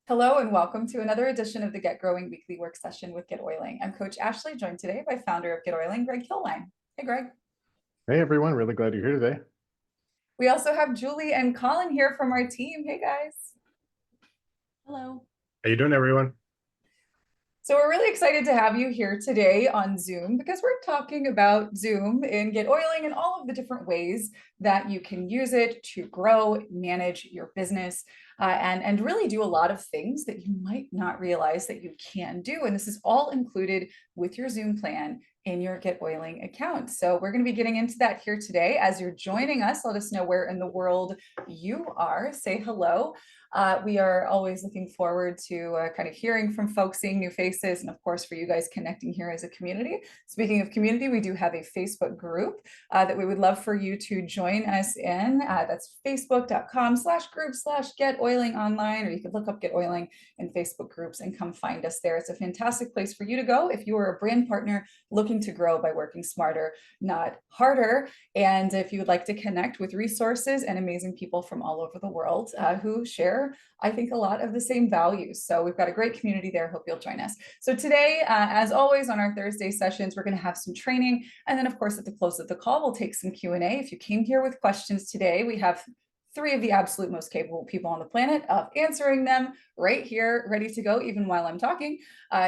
Hello and welcome to another edition of the Get Growing Weekly Work Session with Get Oiling. I'm Coach Ashley, joined today by founder of Get Oiling, Greg Killine. Hey, Greg. Hey everyone, really glad you're here today. We also have Julie and Colin here from our team. Hey, guys. Hello. How you doing, everyone? So we're really excited to have you here today on Zoom because we're talking about Zoom and Get Oiling and all of the different ways that you can use it to grow, manage your business, and really do a lot of things that you might not realize that you can do. And this is all included with your Zoom plan in your Get Oiling account. So we're going to be getting into that here today. As you're joining us, let us know where in the world you are. Say hello. We are always looking forward to kind of hearing from folks, seeing new faces, and of course, for you guys connecting here as a community. Speaking of community, we do have a Facebook group that we would love for you to join us in. That's facebook.com/group/Get Oiling Online, or you could look up Get Oiling in Facebook groups and come find us there. It's a fantastic place for you to go if you are a brand partner looking to grow by working smarter, not harder. And if you would like to connect with resources and amazing people from all over the world who share, I think, a lot of the same values. So we've got a great community there. Hope you'll join us. So today, as always, on our Thursday sessions, we're going to have some training. And then, of course, at the close of the call, we'll take some Q&A. If you came here with questions today, we have three of the absolute most capable people on the planet of answering them right here, ready to go, even while I'm talking.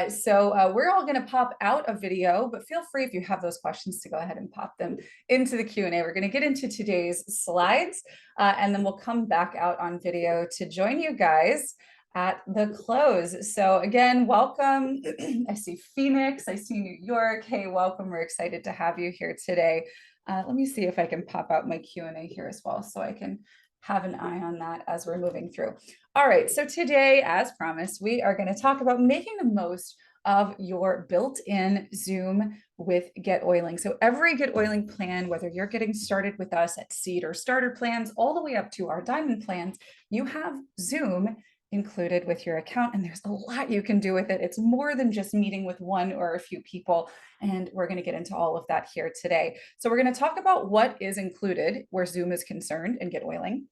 So we're all going to pop out a video, but feel free if you have those questions to go ahead and pop them into the Q&A. We're going to get into today's slides, and then we'll come back out on video to join you guys at the close. So again, welcome. I see Phoenix, I see New York. Hey, welcome. We're excited to have you here today. Let me see if I can pop out my Q&A here as well so I can have an eye on that as we're moving through. All right, so today, as promised, we are going to talk about making the most of your built-in Zoom with Get Oiling. So every Get Oiling plan, whether you're getting started with us at Seed or Starter plans, all the way up to our Diamond plans, you have Zoom included with your account, and there's a lot you can do with it. It's more than just meeting with one or a few people, and we're going to get into all of that here today. So we're going to talk about what is included where Zoom is concerned in Get Oiling.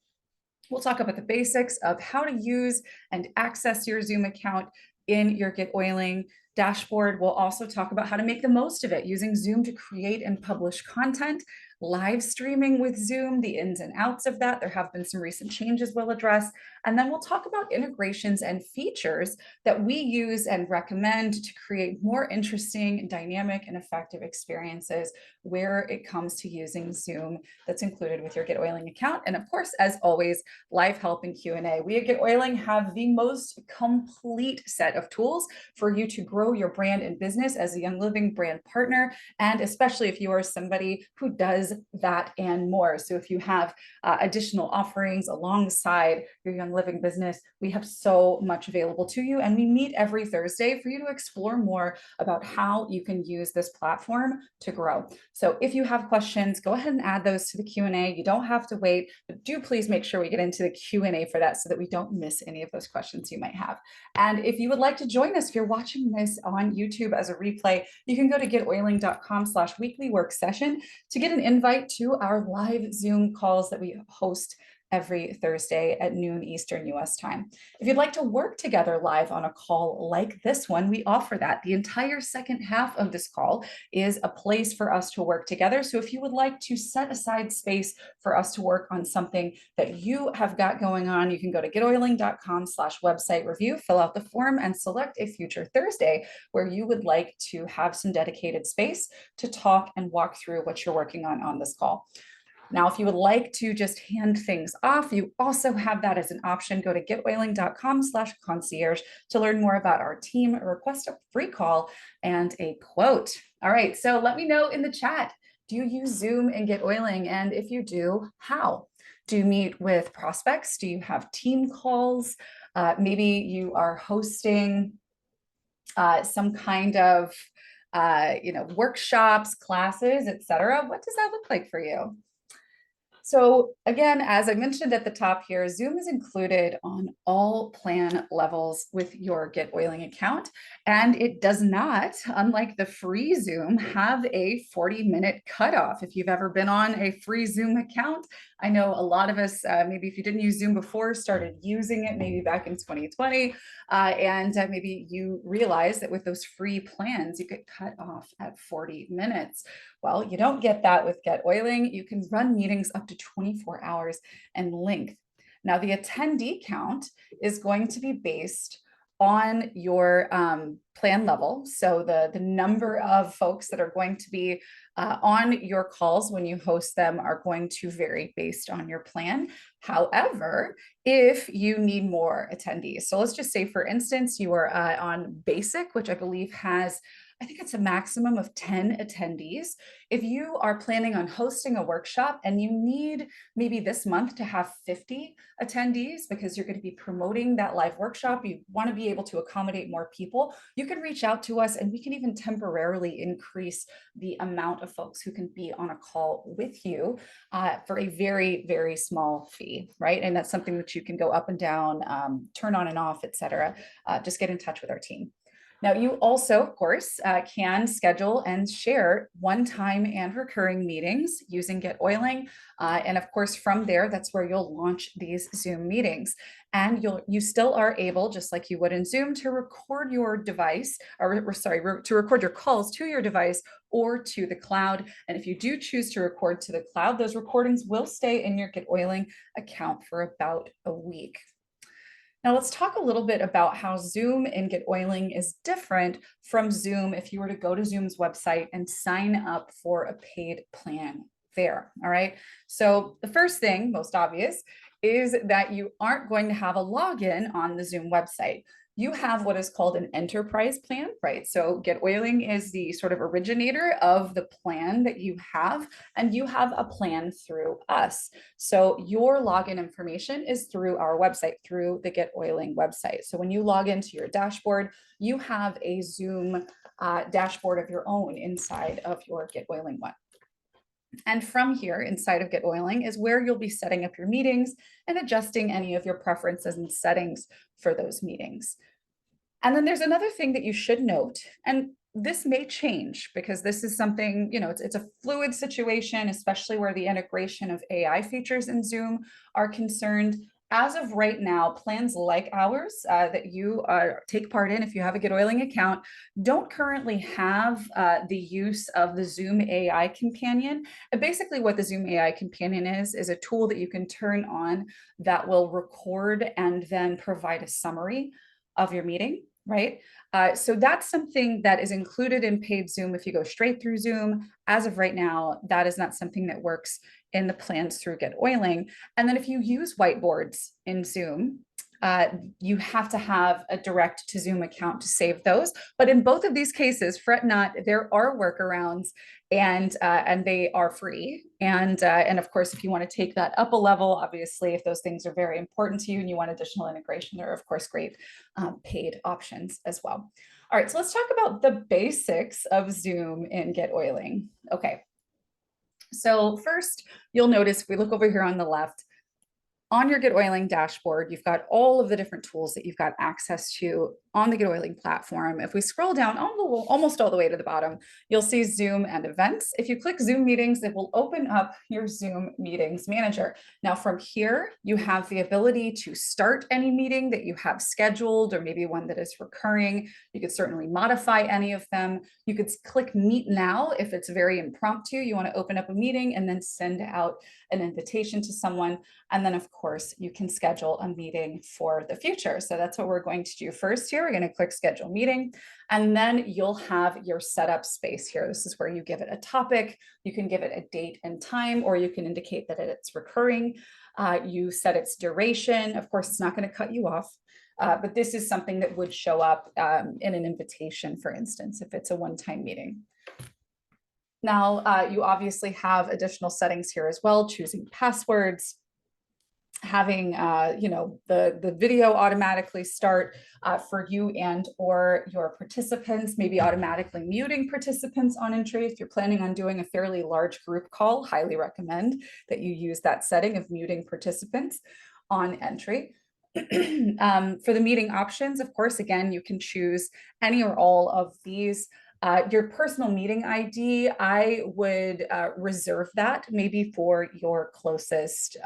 We'll talk about the basics of how to use and access your Zoom account in your Get Oiling dashboard. We'll also talk about how to make the most of it using Zoom to create and publish content, live streaming with Zoom, the ins and outs of that. There have been some recent changes we'll address. And then we'll talk about integrations and features that we use and recommend to create more interesting, dynamic, and effective experiences where it comes to using Zoom that's included with your Get Oiling account. And of course, as always, live help and Q&A. We at Get Oiling have the most complete set of tools for you to grow your brand and business as a Young Living brand partner, and especially if you are somebody who does that and more. So if you have additional offerings alongside your Young Living business, we have so much available to you, and we meet every Thursday for you to explore more about how you can use this platform to grow. So if you have questions, go ahead and add those to the Q&A. You don't have to wait, but do please make sure we get into the Q&A for that so that we don't miss any of those questions you might have. And if you would like to join us, if you're watching this on YouTube as a replay, you can go to getoiling.com/weeklyworksession to get an invite to our live Zoom calls that we host every Thursday at noon Eastern US time. If you'd like to work together live on a call like this one, we offer that. The entire second half of this call is a place for us to work together. So if you would like to set aside space for us to work on something that you have got going on, you can go to getoiling.com/website review, fill out the form, and select a future Thursday where you would like to have some dedicated space to talk and walk through what you're working on this call. Now, if you would like to just hand things off, you also have that as an option. Go to getoiling.com/concierge to learn more about our team, request a free call, and a quote. All right, so let me know in the chat, do you use Zoom and Get Oiling? And if you do, how? Do you meet with prospects? Do you have team calls? Maybe you are hosting some kind of workshops, classes, etc. What does that look like for you? So again, as I mentioned at the top here, Zoom is included on all plan levels with your Get Oiling account. And it does not, unlike the free Zoom, have a 40-minute cutoff. If you've ever been on a free Zoom account, I know a lot of us, maybe if you didn't use Zoom before, started using it maybe back in 2020. And maybe you realize that with those free plans, you get cut off at 40 minutes. Well, you don't get that with Get Oiling. You can run meetings up to 24 hours in length. Now, the attendee count is going to be based on your plan level. So the number of folks that are going to be on your calls when you host them are going to vary based on your plan. However, if you need more attendees, so let's just say, for instance, you are on Basic, which I believe has, I think it's a maximum of 10 attendees. If you are planning on hosting a workshop and you need maybe this month to have 50 attendees because you're going to be promoting that live workshop, you want to be able to accommodate more people, you can reach out to us and we can even temporarily increase the amount of folks who can be on a call with you for a very, very small fee, right? And that's something that you can go up and down, turn on and off, etc. Just get in touch with our team. Now, you also, of course, can schedule and share one-time and recurring meetings using Get Oiling. And of course, from there, that's where you'll launch these Zoom meetings. And you still are able, just like you would in Zoom, to record your device, to record your calls to your device or to the cloud. And if you do choose to record to the cloud, those recordings will stay in your Get Oiling account for about a week. Now let's talk a little bit about how Zoom in Get Oiling is different from Zoom if you were to go to Zoom's website and sign up for a paid plan there, all right? So the first thing, most obvious, is that you aren't going to have a login on the Zoom website. You have what is called an enterprise plan, right? So Get Oiling is the sort of originator of the plan that you have, and you have a plan through us. So your login information is through our website, through the Get Oiling website. So when you log into your dashboard, you have a Zoom dashboard of your own inside of your Get Oiling one. And from here, inside of Get Oiling is where you'll be setting up your meetings and adjusting any of your preferences and settings for those meetings. And then there's another thing that you should note, and this may change because this is something, it's a fluid situation, especially where the integration of AI features in Zoom are concerned. As of right now, plans like ours that you take part in if you have a Get Oiling account don't currently have the use of the Zoom AI Companion. And basically what the Zoom AI Companion is a tool that you can turn on that will record and then provide a summary of your meeting, right? So that's something that is included in paid Zoom if you go straight through Zoom. As of right now, that is not something that works in the plans through Get Oiling. And then if you use whiteboards in Zoom, you have to have a direct to Zoom account to save those. But in both of these cases, fret not, there are workarounds and they are free. And of course, if you want to take that up a level, obviously, if those things are very important to you and you want additional integration, there are of course great paid options as well. All right, so let's talk about the basics of Zoom in Get Oiling. Okay. So first, you'll notice if we look over here on the left, on your Get Oiling dashboard, you've got all of the different tools that you've got access to on the Get Oiling platform. If we scroll down almost all the way to the bottom, you'll see Zoom and events. If you click Zoom meetings, it will open up your Zoom meetings manager. Now from here, you have the ability to start any meeting that you have scheduled or maybe one that is recurring. You could certainly modify any of them. You could click Meet Now if it's very impromptu. You want to open up a meeting and then send out an invitation to someone. And then of course, you can schedule a meeting for the future. So that's what we're going to do first here. We're going to click schedule meeting, and then you'll have your setup space here. This is where you give it a topic. You can give it a date and time, or you can indicate that it's recurring. You set its duration. Of course, it's not going to cut you off, but this is something that would show up in an invitation, for instance, if it's a one-time meeting. Now, you obviously have additional settings here as well, choosing passwords, having the video automatically start for you and or your participants, maybe automatically muting participants on entry. If you're planning on doing a fairly large group call, highly recommend that you use that setting of muting participants on entry. For the meeting options, of course, again, you can choose any or all of these. Your personal meeting ID, I would reserve that maybe for your closest,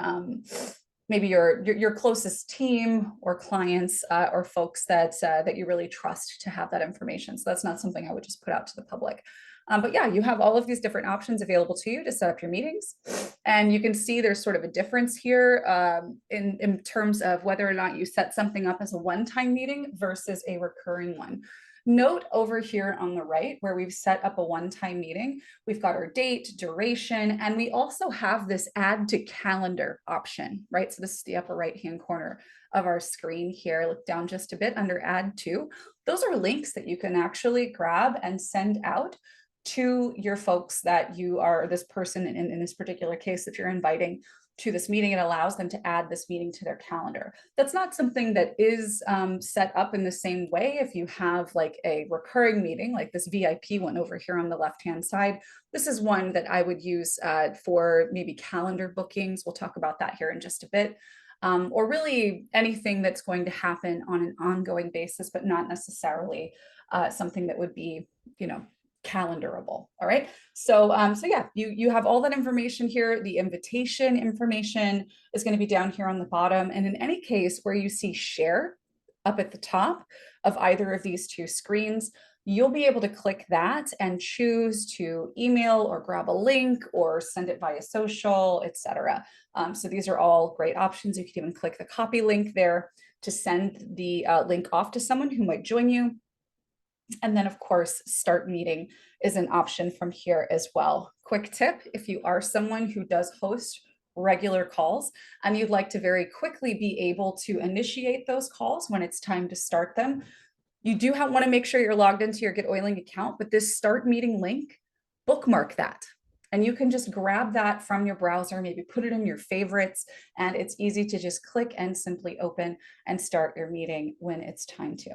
maybe your closest team or clients or folks that you really trust to have that information. So that's not something I would just put out to the public. But yeah, you have all of these different options available to you to set up your meetings. And you can see there's sort of a difference here in terms of whether or not you set something up as a one-time meeting versus a recurring one. Note over here on the right where we've set up a one-time meeting, we've got our date, duration, and we also have this add to calendar option, right? So this is the upper right-hand corner of our screen here. Look down just a bit under add to. Those are links that you can actually grab and send out to your folks that you are, this person in this particular case that you're inviting to this meeting. It allows them to add this meeting to their calendar. That's not something that is set up in the same way. If you have like a recurring meeting, like this VIP one over here on the left-hand side, this is one that I would use for maybe calendar bookings. We'll talk about that here in just a bit. Or really anything that's going to happen on an ongoing basis, but not necessarily something that would be, calendarable. All right. So yeah, you have all that information here. The invitation information is going to be down here on the bottom. And in any case where you see share up at the top of either of these two screens, you'll be able to click that and choose to email or grab a link or send it via social, etc. So these are all great options. You can even click the copy link there to send the link off to someone who might join you. And then, of course, start meeting is an option from here as well. Quick tip, if you are someone who does host regular calls and you'd like to very quickly be able to initiate those calls when it's time to start them, you do want to make sure you're logged into your Get Oiling account, but this start meeting link, bookmark that. And you can just grab that from your browser, maybe put it in your favorites, and it's easy to just click and simply open and start your meeting when it's time to.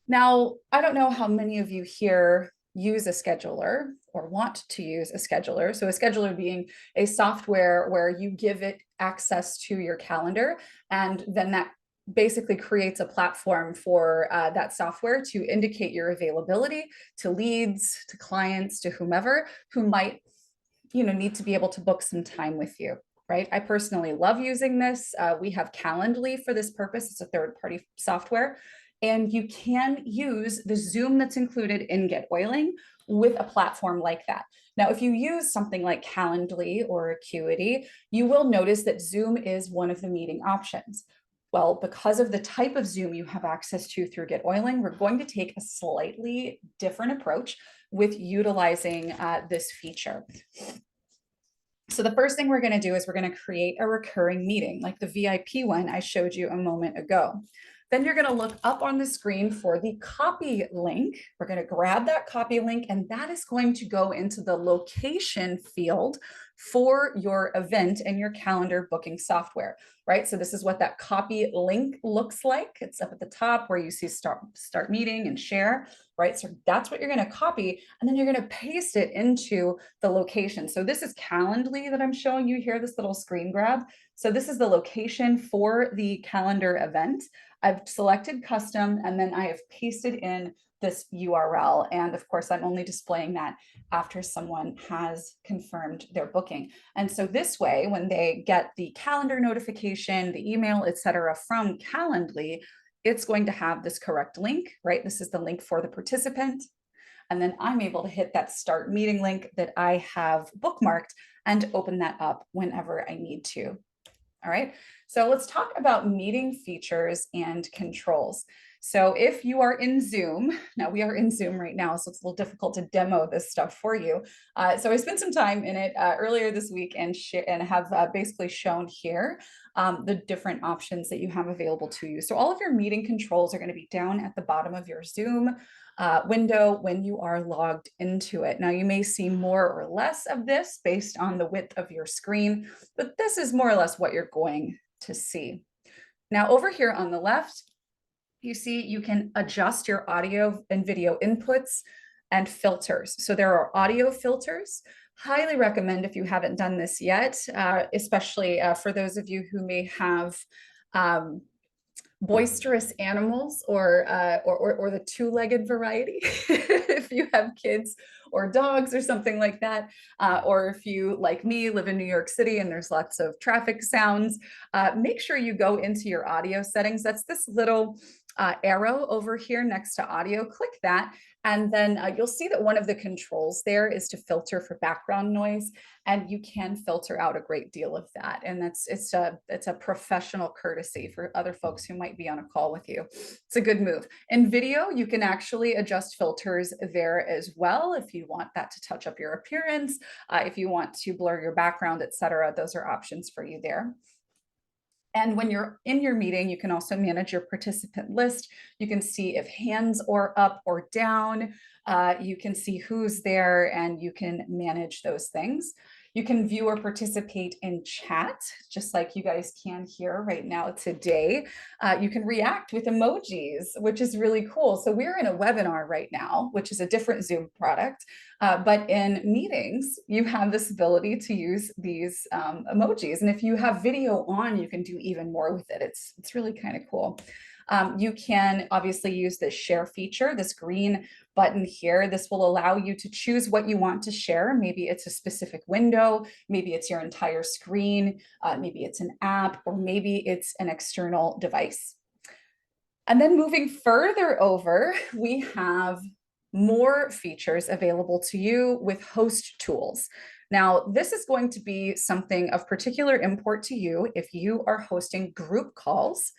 Now, I don't know how many of you here use a scheduler or want to use a scheduler. So a scheduler being a software where you give it access to your calendar, and then that basically creates a platform for that software to indicate your availability to leads, to clients, to whomever who might need to be able to book some time with you. Right? I personally love using this. We have Calendly for this purpose. It's a third-party software. And you can use the Zoom that's included in Get Oiling with a platform like that. Now, if you use something like Calendly or Acuity, you will notice that Zoom is one of the meeting options. Well, because of the type of Zoom you have access to through Get Oiling, we're going to take a slightly different approach with utilizing this feature. So the first thing we're going to do is we're going to create a recurring meeting like the VIP one I showed you a moment ago. Then you're going to look up on the screen for the copy link. We're going to grab that copy link, and that is going to go into the location field for your event and your calendar booking software, right? So this is what that copy link looks like. It's up at the top where you see start meeting and share, right? So that's what you're going to copy, and then you're going to paste it into the location. So this is Calendly that I'm showing you here, this little screen grab. So this is the location for the calendar event. I've selected custom, and then I have pasted in this URL. And of course, I'm only displaying that after someone has confirmed their booking. And so this way, when they get the calendar notification, the email, etc., from Calendly, it's going to have this correct link, right? This is the link for the participant. And then I'm able to hit that start meeting link that I have bookmarked and open that up whenever I need to. All right. So let's talk about meeting features and controls. So if you are in Zoom, now we are in Zoom right now, so it's a little difficult to demo this stuff for you. So I spent some time in it earlier this week and have basically shown here the different options that you have available to you. So all of your meeting controls are going to be down at the bottom of your Zoom window when you are logged into it. Now you may see more or less of this based on the width of your screen, but this is more or less what you're going to see. Now over here on the left, you see you can adjust your audio and video inputs and filters. So there are audio filters. Highly recommend if you haven't done this yet, especially for those of you who may have boisterous animals or the two-legged variety. If you have kids or dogs or something like that, or if you, like me, live in New York City and there's lots of traffic sounds, make sure you go into your audio settings. That's this little arrow over here next to audio. Click that, and then you'll see that one of the controls there is to filter for background noise, and you can filter out a great deal of that. And it's a professional courtesy for other folks who might be on a call with you. It's a good move. In video, you can actually adjust filters there as well if you want that to touch up your appearance, if you want to blur your background, etc. Those are options for you there. And when you're in your meeting, you can also manage your participant list. You can see if hands are up or down. You can see who's there, and you can manage those things. You can view or participate in chat, just like you guys can here right now today. You can react with emojis, which is really cool. So we're in a webinar right now, which is a different Zoom product. But in meetings, you have this ability to use these emojis. And if you have video on, you can do even more with it. It's really kind of cool. You can obviously use the share feature, this green button here. This will allow you to choose what you want to share. Maybe it's a specific window, maybe it's your entire screen, maybe it's an app, or maybe it's an external device. And then moving further over, we have more features available to you with host tools. Now, this is going to be something of particular import to you if you are hosting group calls,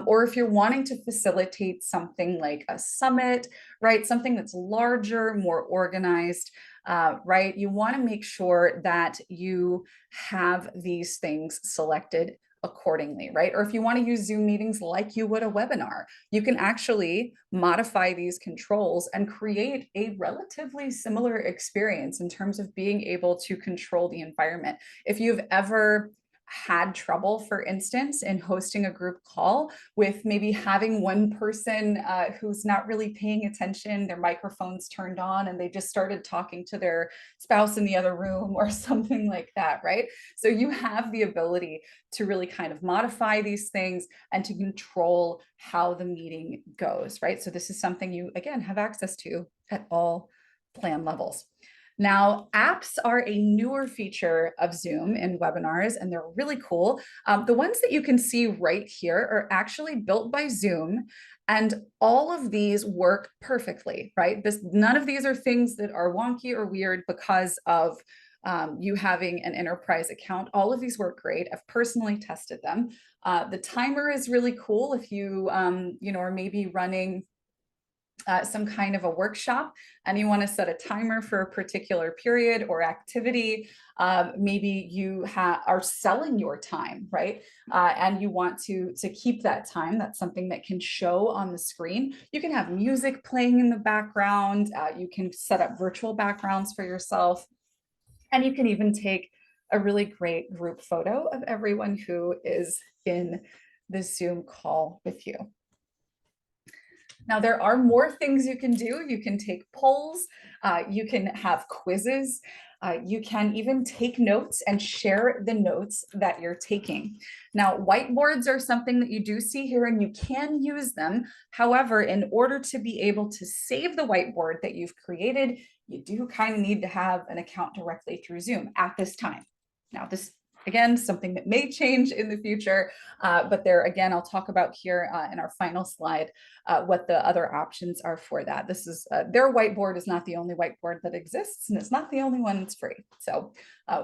or if you're wanting to facilitate something like a summit, right? Something that's larger, more organized, right? You want to make sure that you have these things selected accordingly, right? Or if you want to use Zoom meetings like you would a webinar, you can actually modify these controls and create a relatively similar experience in terms of being able to control the environment. If you've ever had trouble, for instance, in hosting a group call with maybe having one person who's not really paying attention, their microphone's turned on, and they just started talking to their spouse in the other room or something like that, right? So you have the ability to really kind of modify these things and to control how the meeting goes, right? So this is something you, again, have access to at all plan levels. Now, apps are a newer feature of Zoom in webinars, and they're really cool. The ones that you can see right here are actually built by Zoom, and all of these work perfectly, right? None of these are things that are wonky or weird because of you having an enterprise account. All of these work great. I've personally tested them. The timer is really cool if you, are maybe running some kind of a workshop and you want to set a timer for a particular period or activity. Maybe you are selling your time, right? And you want to keep that time. That's something that can show on the screen. You can have music playing in the background. You can set up virtual backgrounds for yourself. And you can even take a really great group photo of everyone who is in the Zoom call with you. Now, there are more things you can do. You can take polls, you can have quizzes, you can even take notes and share the notes that you're taking. Now, whiteboards are something that you do see here and you can use them. However, in order to be able to save the whiteboard that you've created, you do kind of need to have an account directly through Zoom at this time. Now, this again, something that may change in the future, but there again, I'll talk about here in our final slide what the other options are for that. This is their whiteboard is not the only whiteboard that exists, and it's not the only one that's free. So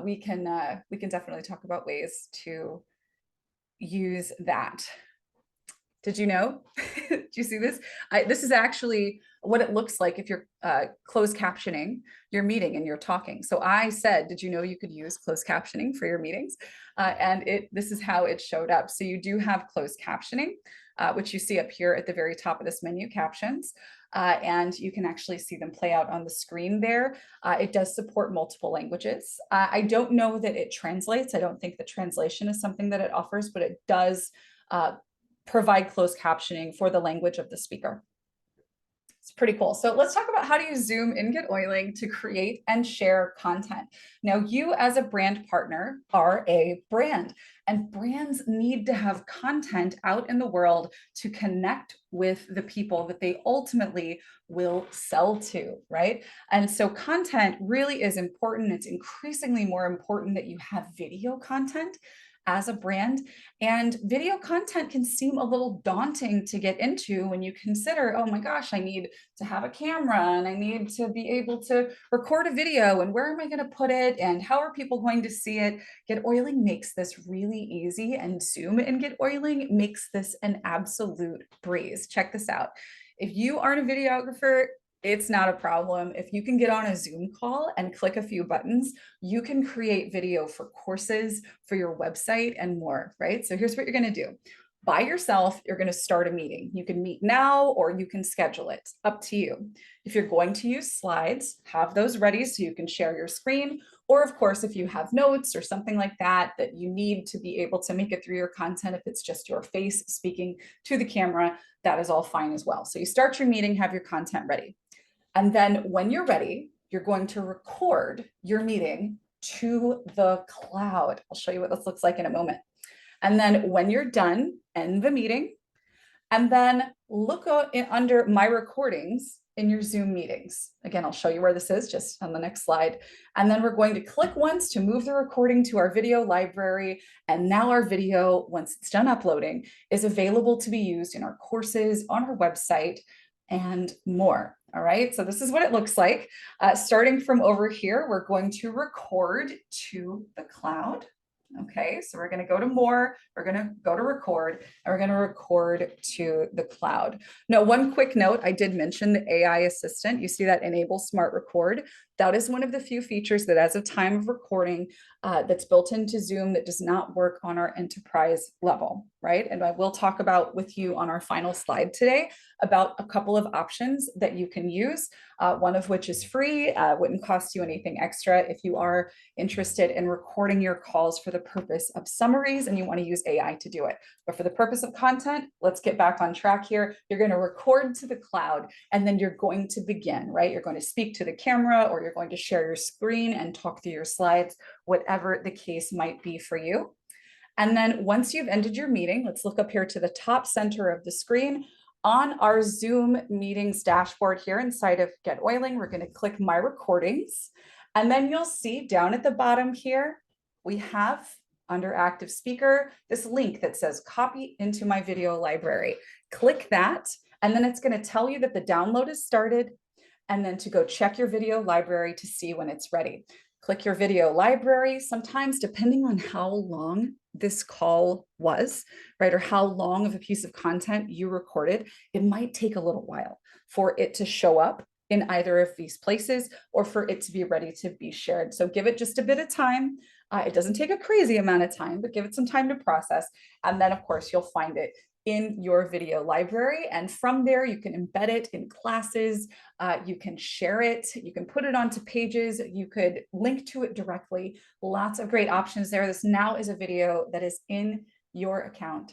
we can definitely talk about ways to use that. Did you know? Do you see this? This is actually what it looks like if you're closed captioning your meeting and you're talking. So I said, did you know you could use closed captioning for your meetings? And this is how it showed up. So you do have closed captioning, which you see up here at the very top of this menu, captions. And you can actually see them play out on the screen there. It does support multiple languages. I don't know that it translates. I don't think the translation is something that it offers, but it does provide closed captioning for the language of the speaker. It's pretty cool. So let's talk about how to use Zoom in Get Oiling to create and share content. Now, you as a brand partner are a brand, and brands need to have content out in the world to connect with the people that they ultimately will sell to, right? And so content really is important. It's increasingly more important that you have video content as a brand. And video content can seem a little daunting to get into when you consider, oh my gosh, I need to have a camera and I need to be able to record a video, and where am I going to put it and how are people going to see it? Get Oiling makes this really easy, and Zoom and Get Oiling makes this an absolute breeze. Check this out. If you aren't a videographer, it's not a problem. If you can get on a Zoom call and click a few buttons, you can create video for courses, for your website, and more, right? So here's what you're going to do. By yourself, you're going to start a meeting. You can meet now or you can schedule it. Up to you. If you're going to use slides, have those ready so you can share your screen. Or of course, if you have notes or something like that that you need to be able to make it through your content, if it's just your face speaking to the camera, that is all fine as well. So you start your meeting, have your content ready. And then when you're ready, you're going to record your meeting to the cloud. I'll show you what this looks like in a moment. And then when you're done, end the meeting, and then look under My Recordings in your Zoom meetings. Again, I'll show you where this is just on the next slide. And then we're going to click once to move the recording to our video library. And now our video, once it's done uploading, is available to be used in our courses, on our website, and more. All right, so this is what it looks like. Starting from over here, we're going to record to the cloud. Okay, so we're going to go to more, we're going to go to record, and we're going to record to the cloud. Now, one quick note, I did mention the AI assistant. You see that Enable Smart Record. That is one of the few features that as of time of recording that's built into Zoom that does not work on our enterprise level, right? And I will talk about with you on our final slide today about a couple of options that you can use, one of which is free, wouldn't cost you anything extra if you are interested in recording your calls for the purpose of summaries and you want to use AI to do it. But for the purpose of content, let's get back on track here. You're going to record to the cloud and then you're going to begin, right? You're going to speak to the camera or you're going to share your screen and talk through your slides, whatever the case might be for you. And then once you've ended your meeting, let's look up here to the top center of the screen. On our Zoom meetings dashboard here inside of Get Oiling, we're going to click My Recordings. And then you'll see down at the bottom here, we have under Active Speaker, this link that says copy into my video library. Click that, and then it's going to tell you that the download is started, and then to go check your video library to see when it's ready. Click your video library. Sometimes, depending on how long this call was, right, or how long of a piece of content you recorded, it might take a little while for it to show up in either of these places or for it to be ready to be shared. So give it just a bit of time. It doesn't take a crazy amount of time, but give it some time to process. And then, of course, you'll find it in your video library. And from there, you can embed it in classes. You can share it. You can put it onto pages. You could link to it directly. Lots of great options there. This now is a video that is in your account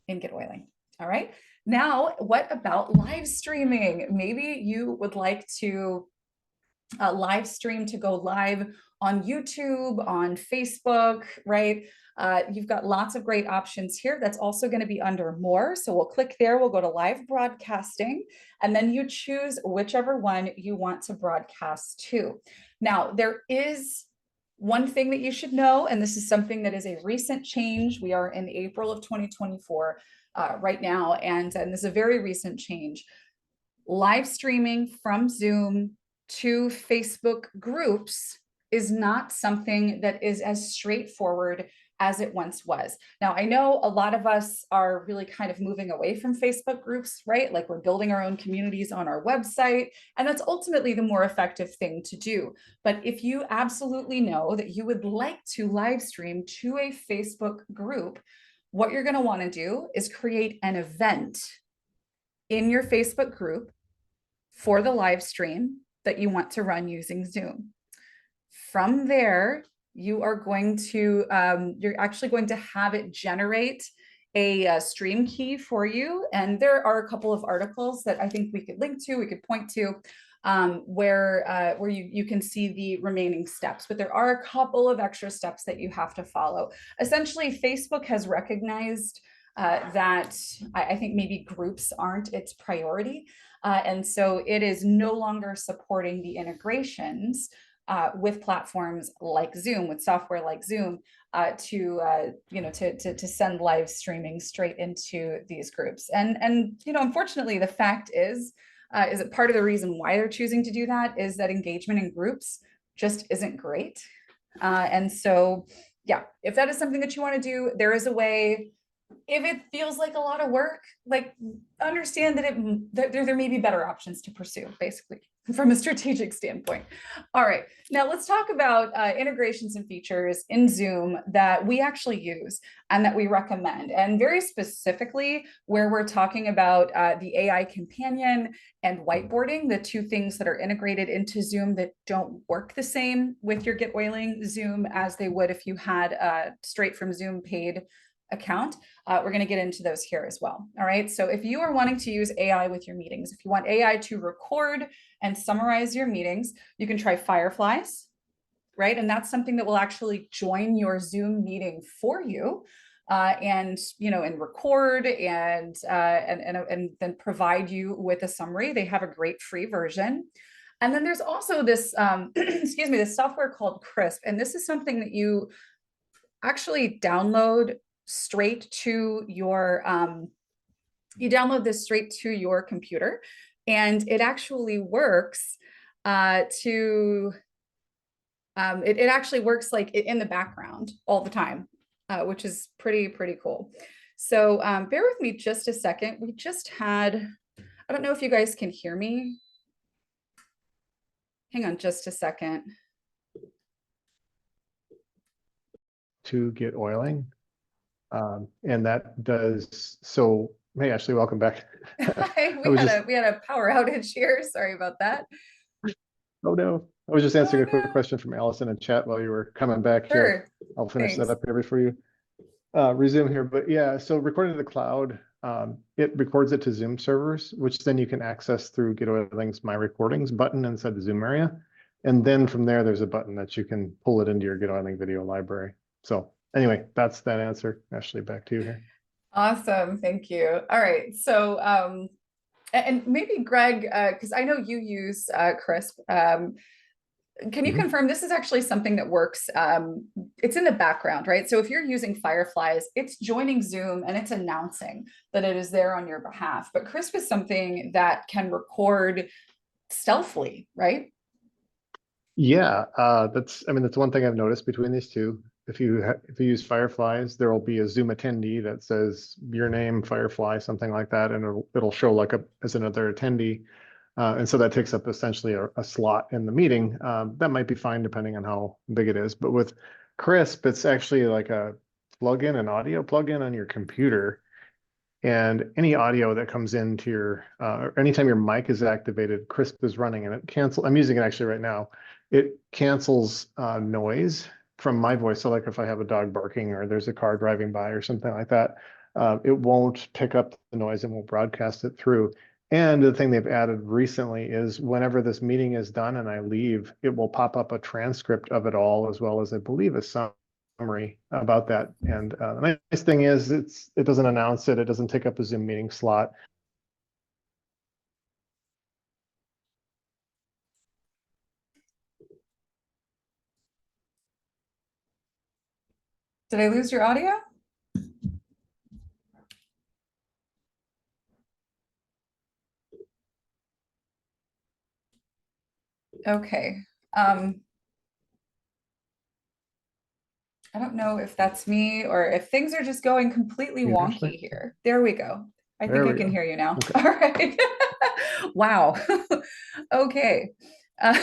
in Get Oiling. All right. Now, what about live streaming? Maybe you would like to live stream to go live on YouTube, on Facebook, right? You've got lots of great options here. That's also going to be under more. So we'll click there. We'll go to live broadcasting, and then you choose whichever one you want to broadcast to. Now, there is one thing that you should know, and this is something that is a recent change. We are in April of 2024 right now, and this is a very recent change. Live streaming from Zoom to Facebook groups is not something that is as straightforward as it once was. Now, I know a lot of us are really kind of moving away from Facebook groups, right? Like we're building our own communities on our website, and that's ultimately the more effective thing to do. But if you absolutely know that you would like to live stream to a Facebook group, what you're going to want to do is create an event in your Facebook group for the live stream that you want to run using Zoom. From there, you are going to, you're actually going to have it generate a stream key for you. And there are a couple of articles that I think we could link to, we could point to, where you can see the remaining steps, but there are a couple of extra steps that you have to follow. Essentially, Facebook has recognized that I think maybe groups aren't its priority. And so it is no longer supporting the integrations with platforms like Zoom, with software like Zoom, to send live streaming straight into these groups. And unfortunately, the fact is that part of the reason why they're choosing to do that is that engagement in groups just isn't great. And so, yeah, if that is something that you want to do, there is a way. If it feels like a lot of work, like understand that there may be better options to pursue, basically, from a strategic standpoint. All right, now let's talk about integrations and features in Zoom that we actually use and that we recommend. And very specifically, where we're talking about the AI companion and whiteboarding, the two things that are integrated into Zoom that don't work the same with your Get Oiling Zoom as they would if you had a straight from Zoom paid account. We're going to get into those here as well. All right. So if you are wanting to use AI with your meetings, if you want AI to record and summarize your meetings, you can try Fireflies, right? And that's something that will actually join your Zoom meeting for you. And record and then provide you with a summary. They have a great free version. And then there's also this, excuse me, this software called Krisp. And this is something that you actually download straight to your, you download this straight to your computer, and it actually works it actually works like in the background all the time, which is pretty cool. So bear with me just a second. We just had, I don't know if you guys can hear me. Hang on just a second. To Get Oiling. And that does, so, hey, Ashley, welcome back. we had a power outage here. Sorry about that. Oh, no. I was just answering Oh, a quick no. question from Allison in chat while you were coming back Sure. here. I'll finish Thanks. that up here before you resume here. But yeah, so recording to the cloud, it records it to Zoom servers, which then you can access through Get Oiling's My Recordings button inside the Zoom area. And then from there, there's a button that you can pull it into your Get Oiling video library. So anyway, that's that answer. Ashley, back to you here. Awesome. Thank you. All right. So, and maybe Greg, because I know you use Krisp. Can you confirm this is actually something that works? It's in the background, right? So if you're using Fireflies, it's joining Zoom and it's announcing that it is there on your behalf. But Krisp is something that can record stealthily, right? Yeah, that's one thing I've noticed between these two. If you use Fireflies, there will be a Zoom attendee that says your name, Firefly, something like that, and it'll show like as another attendee. And so that takes up essentially a slot in the meeting. That might be fine depending on how big it is. But with Krisp, it's actually like a plugin, an audio plugin on your computer. And any audio that comes into your, anytime your mic is activated, Krisp is running and it cancels. I'm using it actually right now. It cancels noise from my voice. So like if I have a dog barking or there's a car driving by or something like that, it won't pick up the noise and will broadcast it through. And the thing they've added recently is whenever this meeting is done and I leave, it will pop up a transcript of it all, as well as I believe a summary about that. And the nice thing is it doesn't announce it. It doesn't take up a Zoom meeting slot. Did I lose your audio? Okay. I don't know if that's me or if things are just going completely You, wonky Ashley? here. There we go. I think There I we can go. hear you now. Okay. All right. Wow. Okay. Uh,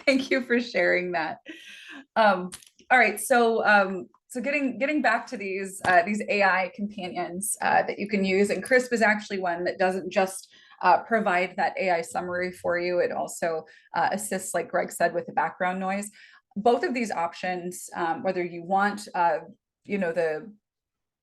thank you for sharing that. All right. So getting back to these AI companions that you can use, and Crisp is actually one that doesn't just provide that AI summary for you. It also assists, like Greg said, with the background noise. Both of these options, whether you want, you know, the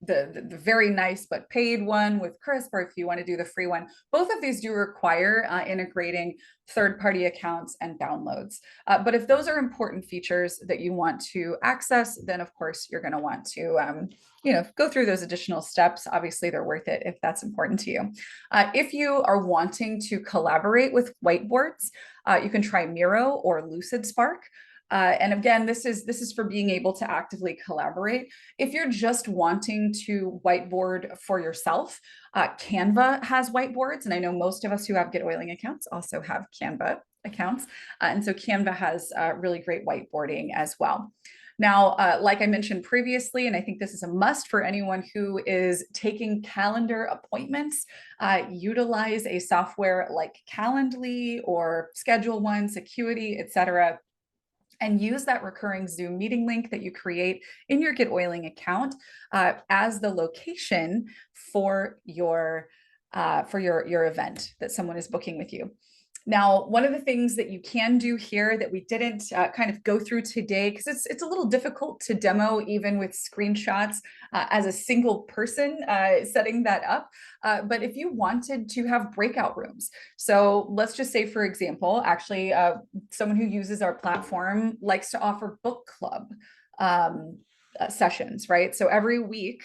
very nice but paid one with Crisp, or if you want to do the free one, both of these do require integrating third-party accounts and downloads. But if those are important features that you want to access, then of course you're going to want to go through those additional steps. Obviously, they're worth it if that's important to you. If you are wanting to collaborate with whiteboards, you can try Miro or LucidSpark. And again, this is for being able to actively collaborate. If you're just wanting to whiteboard for yourself, Canva has whiteboards. And I know most of us who have Get Oiling accounts also have Canva accounts. And so Canva has really great whiteboarding as well. Now, like I mentioned previously, and I think this is a must for anyone who is taking calendar appointments, utilize a software like Calendly or Schedule One, Secuity, etc., and use that recurring Zoom meeting link that you create in your Get Oiling account as the location for your event that someone is booking with you. Now, one of the things that you can do here that we didn't kind of go through today, because it's a little difficult to demo even with screenshots as a single person setting that up. But if you wanted to have breakout rooms, so let's just say, for example, actually, someone who uses our platform likes to offer book club sessions, right? So every week,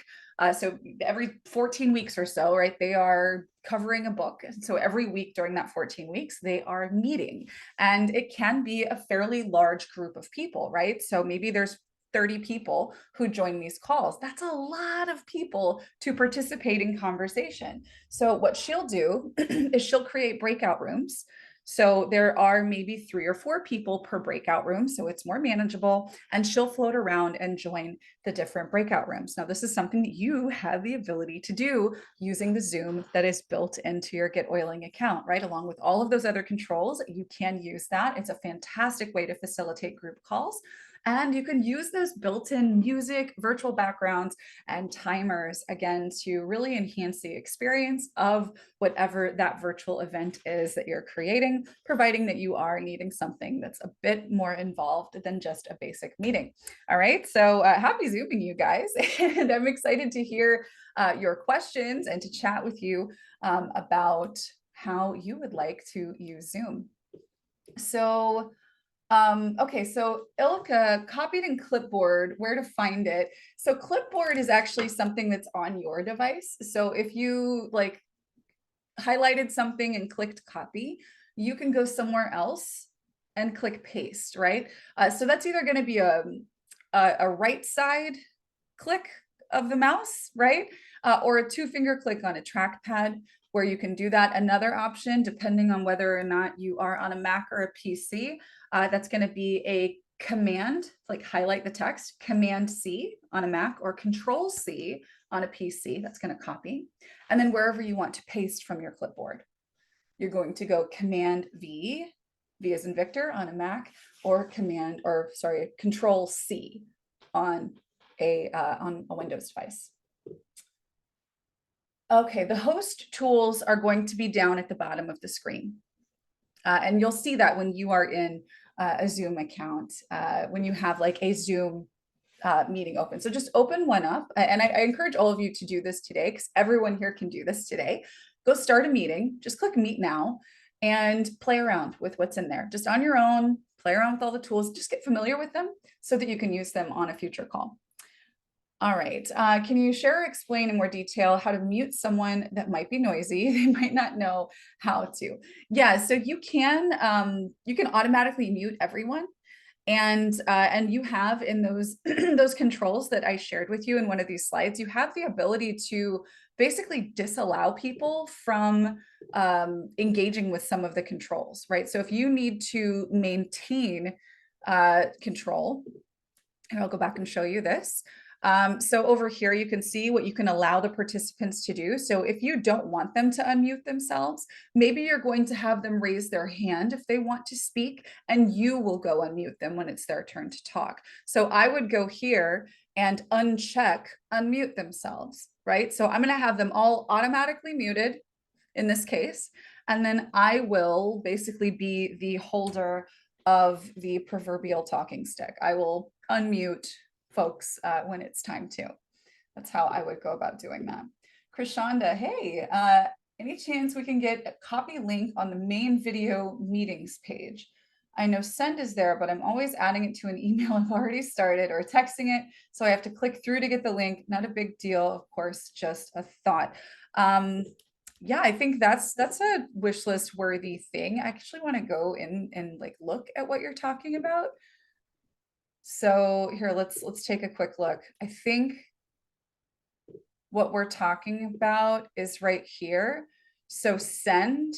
so every 14 weeks or so, right, they are covering a book. So every week during that 14 weeks, they are meeting. And it can be a fairly large group of people, right? So maybe there's 30 people who join these calls. That's a lot of people to participate in conversation. So what she'll do is she'll create breakout rooms. So there are maybe 3 or 4 people per breakout room, so it's more manageable, and she'll float around and join the different breakout rooms. Now, this is something that you have the ability to do using the Zoom that is built into your Get Oiling account, right? Along with all of those other controls, you can use that. It's a fantastic way to facilitate group calls. And you can use those built-in music, virtual backgrounds, and timers, again, to really enhance the experience of whatever that virtual event is that you're creating, providing that you are needing something that's a bit more involved than just a basic meeting. All right, so happy Zooming, you guys. And I'm excited to hear your questions and to chat with you about how you would like to use Zoom. So okay, so Ilka copied in Clipboard, where to find it. So Clipboard is actually something that's on your device. So if you like highlighted something and clicked copy, you can go somewhere else and click paste, right? So that's either going to be a right side click of the mouse, right? Or a 2-finger click on a trackpad where you can do that. Another option, depending on whether or not you are on a Mac or a PC, that's going to be a command, like highlight the text, Command C on a Mac, or Control C on a PC. That's going to copy. And then wherever you want to paste from your clipboard, you're going to go Command V, V as in Victor on a Mac, or Control C on a Windows device. Okay, the host tools are going to be down at the bottom of the screen. And you'll see that when you are in a Zoom account, when you have like a Zoom meeting open. So just open one up. And I encourage all of you to do this today, because everyone here can do this today. Go start a meeting, just click Meet Now and play around with what's in there. Just on your own, play around with all the tools, just get familiar with them so that you can use them on a future call. All right, can you share or explain in more detail how to mute someone that might be noisy? They might not know how to. Yeah, so you can automatically mute everyone. And you have in those those controls that I shared with you in one of these slides, you have the ability to basically disallow people from engaging with some of the controls, right? So if you need to maintain control, Here, I'll go back and show you this. So over here, you can see what you can allow the participants to do. So if you don't want them to unmute themselves, maybe you're going to have them raise their hand if they want to speak, and you will go unmute them when it's their turn to talk. So I would go here and uncheck unmute themselves, right? So I'm going to have them all automatically muted in this case, and then I will basically be the holder of the proverbial talking stick. I will unmute folks when it's time to. That's how I would go about doing that. Krishanda, hey, any chance we can get a copy link on the main video meetings page? I know send is there, but I'm always adding it to an email I've already started or texting it. So I have to click through to get the link. Not a big deal, of course, just a thought. Yeah, I think that's a wish list worthy thing. I actually want to go in and like look at what you're talking about. So here, let's take a quick look. I think what we're talking about is right here. So send.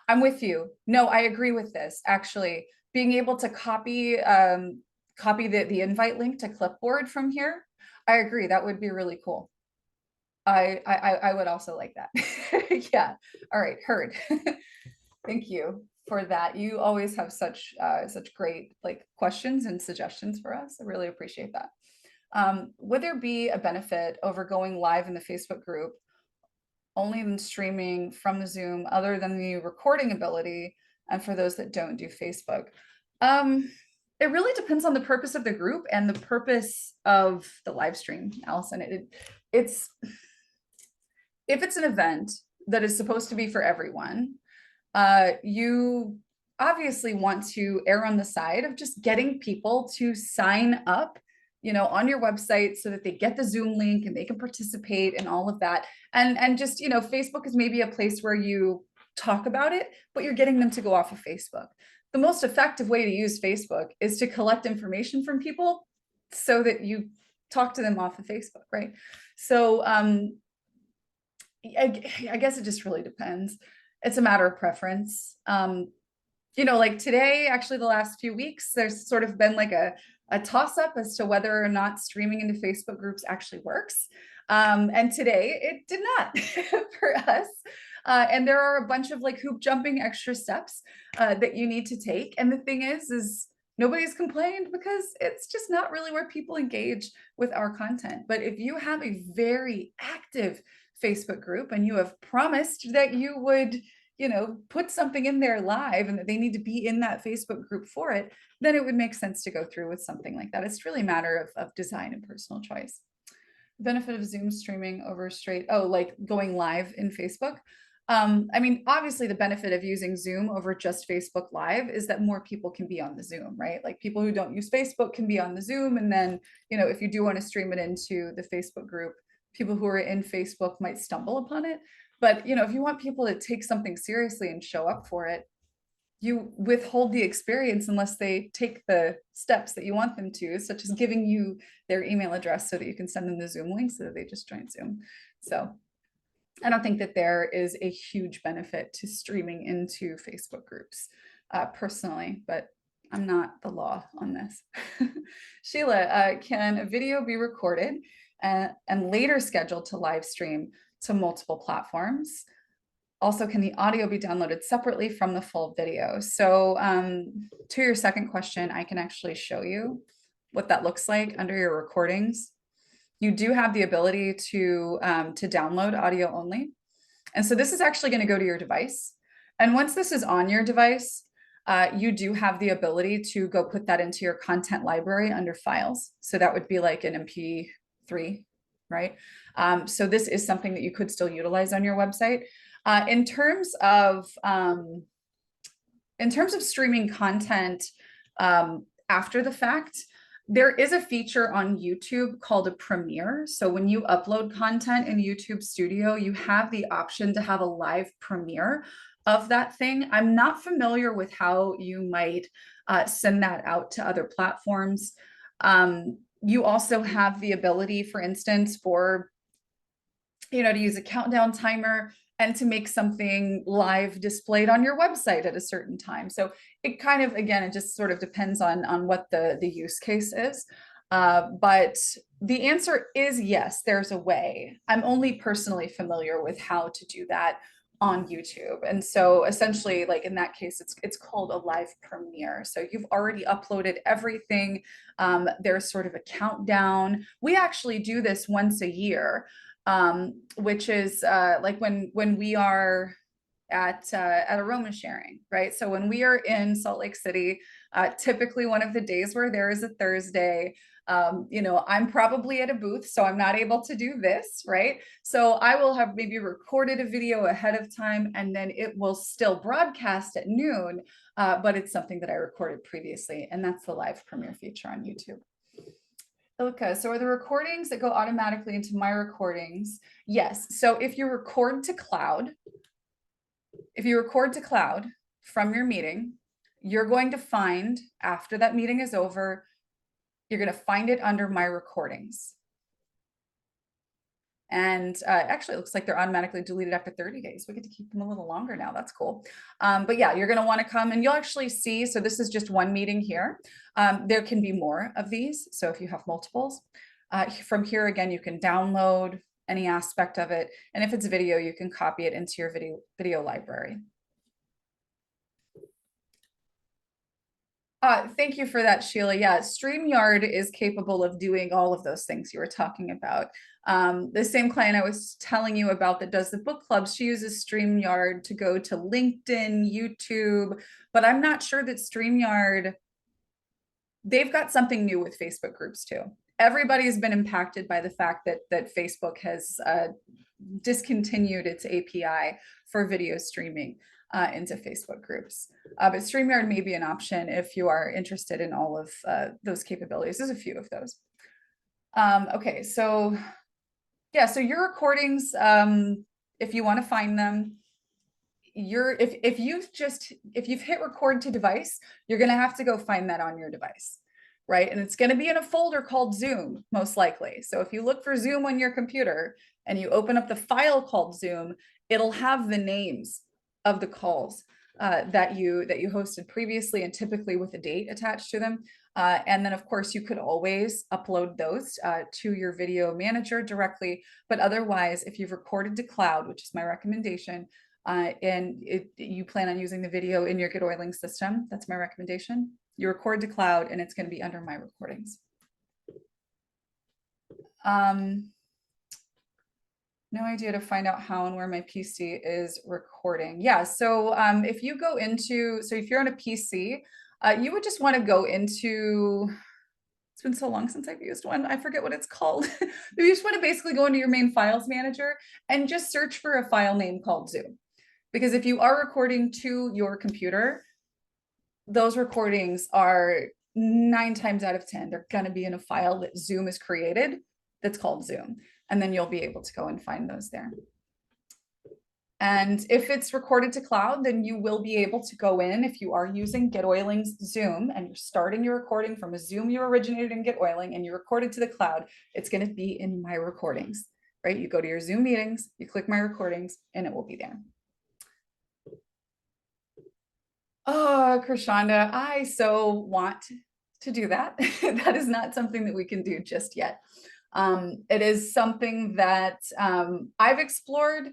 I'm with you. No, I agree with this. Actually, being able to copy the invite link to Clipboard from here, I agree. That would be really cool. I would also like that. Yeah. All right. Heard. Thank you for that. You always have such great like questions and suggestions for us. I really appreciate that. Would there be a benefit over going live in the Facebook group only in streaming from the Zoom other than the recording ability, and for those that don't do Facebook? It really depends on the purpose of the group and the purpose of the live stream, Allison. It's if it's an event that is supposed to be for everyone, you obviously want to err on the side of just getting people to sign up, on your website so that they get the Zoom link and they can participate and all of that. And just, Facebook is maybe a place where you talk about it, but you're getting them to go off of Facebook. The most effective way to use Facebook is to collect information from people so that you talk to them off of Facebook, right? So, I guess it just really depends. It's a matter of preference. Like today, actually the last few weeks, there's sort of been like a toss up as to whether or not streaming into Facebook groups actually works. And today it did not for us. And there are a bunch of like hoop jumping extra steps that you need to take. And the thing is nobody's complained because it's just not really where people engage with our content. But if you have a very active Facebook group and you have promised that you would, put something in there live and that they need to be in that Facebook group for it, then it would make sense to go through with something like that. It's really a matter of design and personal choice. The benefit of Zoom streaming over like going live in Facebook. I mean, obviously the benefit of using Zoom over just Facebook Live is that more people can be on the Zoom, right? Like people who don't use Facebook can be on the Zoom. And then, if you do want to stream it into the Facebook group, people who are in Facebook might stumble upon it. But, if you want people to take something seriously and show up for it, you withhold the experience unless they take the steps that you want them to, such as giving you their email address so that you can send them the Zoom link so that they just join Zoom. So I don't think that there is a huge benefit to streaming into Facebook groups personally, but I'm not the law on this. Sheila, can a video be recorded and later scheduled to live stream to multiple platforms? Also, can the audio be downloaded separately from the full video? So to your second question, I can actually show you what that looks like under your recordings. You do have the ability to download audio only. And so this is actually going to go to your device. And once this is on your device, you do have the ability to go put that into your content library under files. So that would be like an MP3, right? So this is something that you could still utilize on your website. In terms of streaming content after the fact, there is a feature on YouTube called a premiere. So when you upload content in YouTube Studio, you have the option to have a live premiere of that thing. I'm not familiar with how you might send that out to other platforms. You also have the ability, for instance, to use a countdown timer and to make something live displayed on your website at a certain time. So it kind of, again, it just sort of depends on what the use case is. But the answer is yes, there's a way. I'm only personally familiar with how to do that on YouTube. And so essentially, like in that case, it's called a live premiere. So you've already uploaded everything. There's sort of a countdown. We actually do this once a year, which is like when we are at Aroma Sharing, right? So when we are in Salt Lake City, typically one of the days where there is a Thursday, you know, I'm probably at a booth, so I'm not able to do this, right? So I will have maybe recorded a video ahead of time, and then it will still broadcast at noon, but it's something that I recorded previously, and that's the live premiere feature on YouTube. Ilka, so are the recordings that go automatically into My Recordings? Yes. So if you record to cloud, from your meeting, you're going to find, after that meeting is over, you're going to find it under My Recordings. And actually, it looks like they're automatically deleted after 30 days. We get to keep them a little longer now. That's cool. But yeah, you're going to want to come and you'll actually see. So this is just one meeting here. There can be more of these. So if you have multiples, from here, again, you can download any aspect of it. And if it's video, you can copy it into your video library. Thank you for that, Sheila. Yeah, StreamYard is capable of doing all of those things you were talking about. The same client I was telling you about that does the book clubs, she uses StreamYard to go to LinkedIn, YouTube, but I'm not sure that StreamYard, they've got something new with Facebook groups too. Everybody's been impacted by the fact that Facebook has discontinued its API for video streaming into Facebook groups. But StreamYard may be an option if you are interested in all of those capabilities. There's a few of those. Okay, so yeah, so your recordings, if you want to find them, if you've hit record to device, you're going to have to go find that on your device, right? And it's going to be in a folder called Zoom, most likely. So if you look for Zoom on your computer and you open up the file called Zoom, it'll have the names of the calls that you hosted previously, and typically with a date attached to them. And then of course you could always upload those to your video manager directly. But otherwise, if you've recorded to cloud, which is my recommendation, and you plan on using the video in your Get Oiling system, that's my recommendation. You record to cloud and it's going to be under My Recordings. No idea to find out how and where my PC is recording. Yeah, so if you go into, so if you're on a PC, you would just want to go into, it's been so long since I've used one, I forget what it's called. You just want to basically go into your main files manager and just search for a file name called Zoom. Because if you are recording to your computer, those recordings are 9 times out of 10, they're going to be in a file that Zoom has created that's called Zoom. And then you'll be able to go and find those there. And if it's recorded to cloud, then you will be able to go in, if you are using Get Oiling's Zoom and you're starting your recording from a Zoom you originated in Get Oiling and you recorded to the cloud, it's going to be in My Recordings, right? You go to your Zoom meetings, you click My Recordings, and it will be there. Oh, Krishanda, I so want to do that. That is not something that we can do just yet. It is something that I've explored.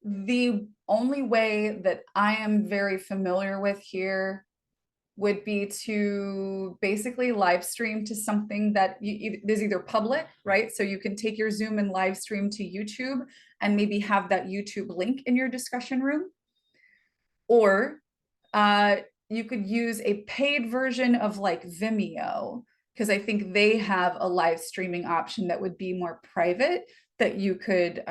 The only way that I am very familiar with here would be to basically live stream to something that is either public, right? So you can take your Zoom and live stream to YouTube and maybe have that YouTube link in your discussion room. Or you could use a paid version of like Vimeo, because I think they have a live streaming option that would be more private that you could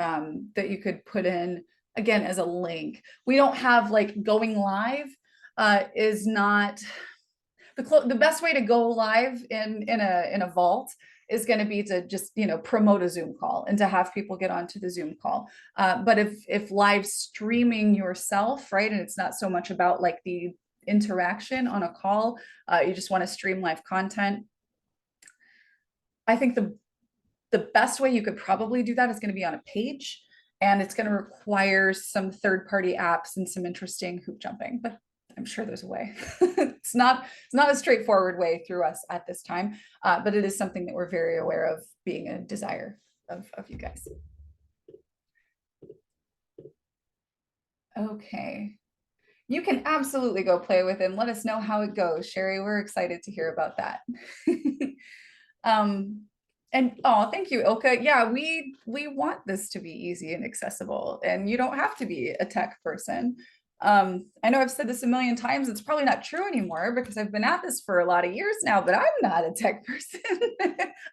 put in again as a link. We don't have like going live is not the best way to go live in a vault is going to be to just, you know, promote a Zoom call and to have people get onto the Zoom call. But if live streaming yourself, right, and it's not so much about like the interaction on a call, you just want to stream live content. I think the best way you could probably do that is going to be on a page. and it's going to require some third-party apps and some interesting hoop jumping, but I'm sure there's a way. It's not a straightforward way through us at this time, but it is something that we're very aware of being a desire of you guys. Okay. You can absolutely go play with it and let us know how it goes, Sherry. We're excited to hear about that. And oh, thank you, Ilka. Yeah, we want this to be easy and accessible, and you don't have to be a tech person. I know I've said this a million times. It's probably not true anymore because I've been at this for a lot of years now, but I'm not a tech person.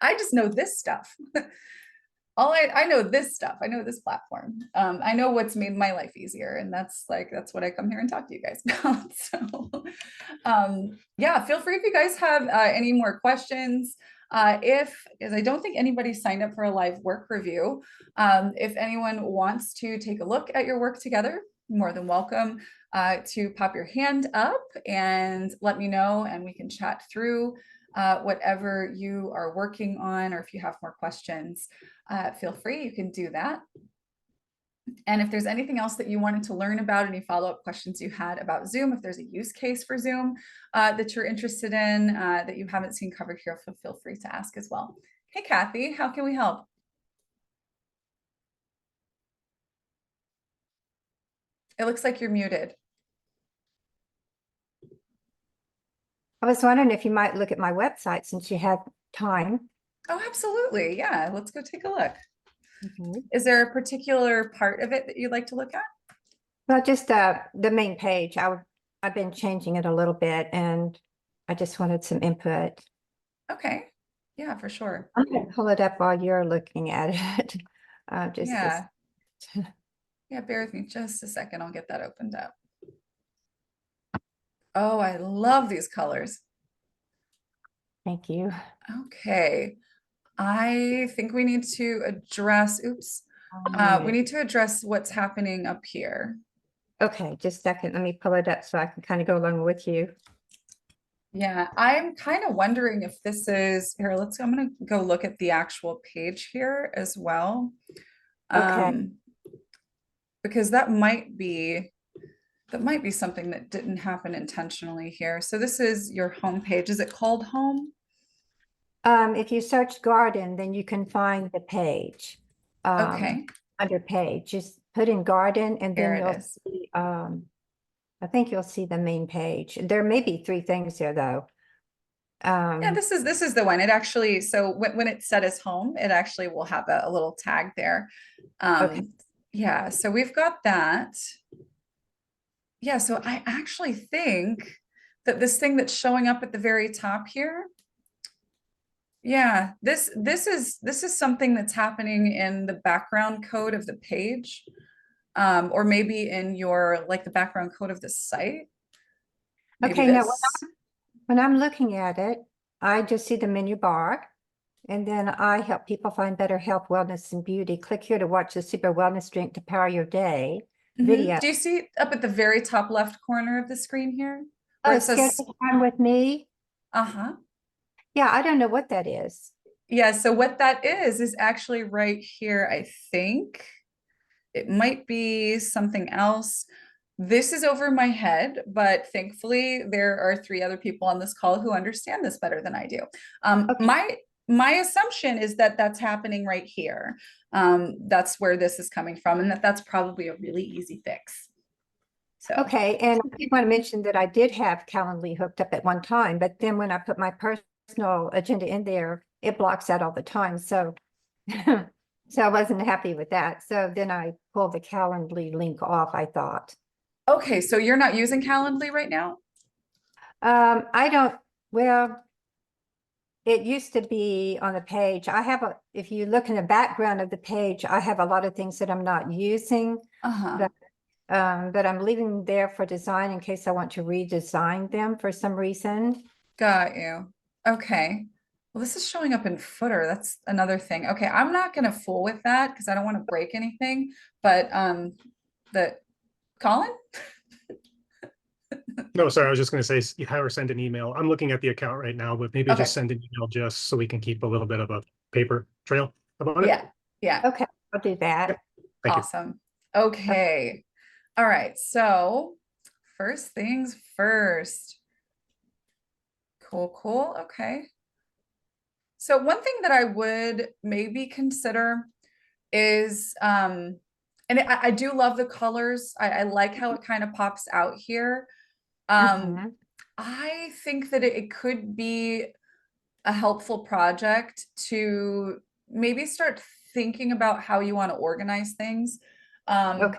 I just know this stuff. I know this stuff. I know this platform. I know what's made my life easier, and that's what I come here and talk to you guys about. So yeah, feel free if you guys have any more questions. Because I don't think anybody signed up for a live work review. If anyone wants to take a look at your work together, more than welcome to pop your hand up and let me know, and we can chat through whatever you are working on, or if you have more questions, feel free, you can do that. And if there's anything else that you wanted to learn about, any follow-up questions you had about Zoom, if there's a use case for Zoom that you're interested in that you haven't seen covered here, feel free to ask as well. Hey, Kathy, how can we help? It looks like you're muted. I was wondering if you might look at my website since you have time. Oh, absolutely. Yeah, let's go take a look. Is there a particular part of it that you'd like to look at? Well, just the main page. I've been changing it a little bit, and I just wanted some input. Okay. Yeah, for sure. I'm going to pull it up while you're looking at it. Yeah. Yeah, bear with me just a second. I'll get that opened up. Oh, I love these colors. Thank you. Okay. I think we need to address, oops. We need to address what's happening up here. Okay, just a second. Let me pull it up so I can kind of go along with you. Yeah, I'm kind of wondering if this is here. I'm going to go look at the actual page here as well. Okay. Because that might be something that didn't happen intentionally here. So this is your home page. Is it called home? If you search garden, then you can find the page. Okay. Under page, just put in garden, and then There it you'll is. see, I think you'll see the main page. There may be 3 things here though. Yeah, this is the one. It actually, so when it's set as home, it actually will have a little tag there. Okay. Yeah, so we've got that. Yeah, so I actually think that this thing that's showing up at the very top here, yeah, this is something that's happening in the background code of the page, or maybe in your the background code of the site. Maybe Okay, now this. when I'm looking at it, I just see the menu bar, and then I help people find better health, wellness, and beauty. Click here to watch the super wellness drink to power your day video. Do you see up at the very top left corner of the screen here? Oh, Where it says time with me. Uh-huh. Yeah, I don't know what that is. Yeah, so what that is actually right here, I think. It might be something else. This is over my head, but thankfully there are 3 other people on this call who understand this better than I do. Okay. My assumption is that that's happening right here. That's where this is coming from, and that's probably a really easy fix. So. Okay, and I want to mention that I did have Calendly hooked up at one time, but then when I put my personal agenda in there, it blocks that all the time. So, so I wasn't happy with that. So then I pulled the Calendly link off, I thought. Okay, so you're not using Calendly right now? I don't, well, it used to be on the page. I have if you look in the background of the page, I have a lot of things that I'm not using. Uh-huh. But I'm leaving there for design in case I want to redesign them for some reason. Got you. Okay. Well, this is showing up in footer. That's another thing. Okay, I'm not gonna fool with that because I don't want to break anything, but Colin? No, sorry, I was just going to say, have her send an email. I'm looking at the account right now, but maybe Okay. just send an email just so we can keep a little bit of a paper trail about it. Yeah. Okay, I'll do that. Thank you. Awesome. Okay. All right. So first things first. Cool, cool. Okay. So one thing that I would maybe consider is, and I do love the colors. I like how it kind of pops out here. Mhm. I think that it could be a helpful project to maybe start thinking about how you want to organize things. Okay.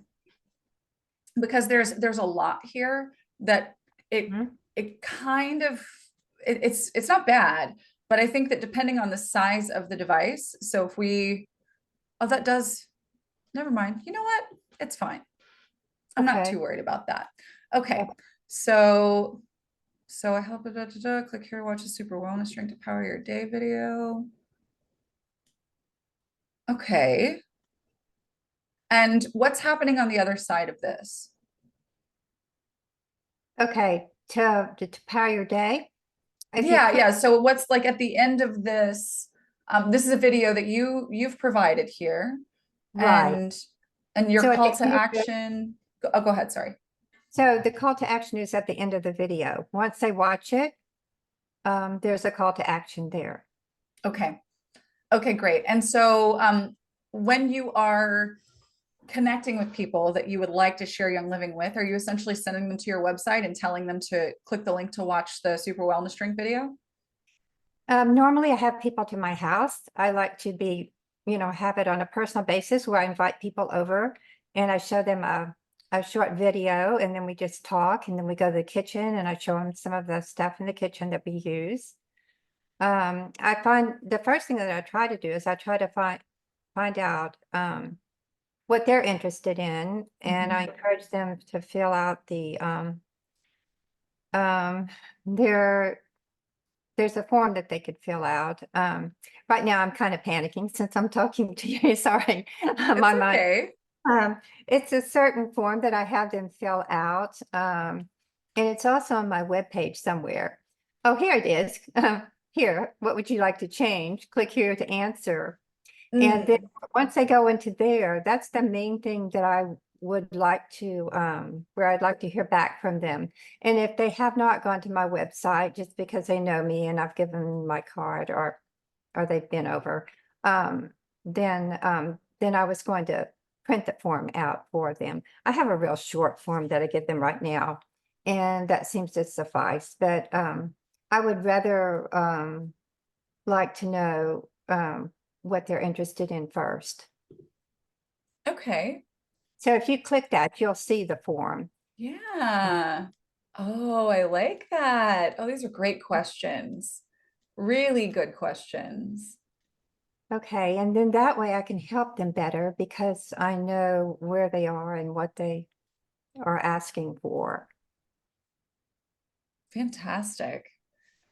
Because there's a lot here that Mhm. it kind of it's not bad, but I think that depending on the size of the device, so if we, oh, that does, never mind. You know what? It's fine. I'm not Okay. too worried about that. Okay, Okay. so I help click here, watch the super wellness drink to power your day video. Okay. And what's happening on the other side of this? Okay, to power your day. If you Yeah, click- yeah. So what's like at the end of this, this is a video that you've provided here, Right. and your So at call the to end of action. Oh, go ahead. Sorry. So the call to action is at the end of the video. Once they watch it, there's a call to action there. Okay. Okay, great. And so when you are connecting with people that you would like to share Young Living with, are you essentially sending them to your website and telling them to click the link to watch the Super Wellness Drink video? Normally I have people to my house. I like to be, have it on a personal basis where I invite people over and I show them a short video and then we just talk and then we go to the kitchen and I show them some of the stuff in the kitchen that we use. I find the first thing that I try to do is I try to find out what they're interested in, and I encourage them to fill out the there's a form that they could fill out. Right now I'm kind of panicking since I'm talking to you. Sorry, It's my mind. okay. It's a certain form that I have them fill out, and it's also on my webpage somewhere. Oh, here it is. Here, what would you like to change? Click here to answer. And then once they go into there, that's the main thing that I would like to, where I'd like to hear back from them. And if they have not gone to my website, just because they know me and I've given my card or they've been over, then I was going to print the form out for them. I have a real short form that I give them right now, and that seems to suffice. But I would rather like to know what they're interested in first. Okay. So if you click that, you'll see the form. Yeah. Oh, I like that. Oh, these are great questions. Really good questions. Okay, and then that way I can help them better because I know where they are and what they are asking for. Fantastic.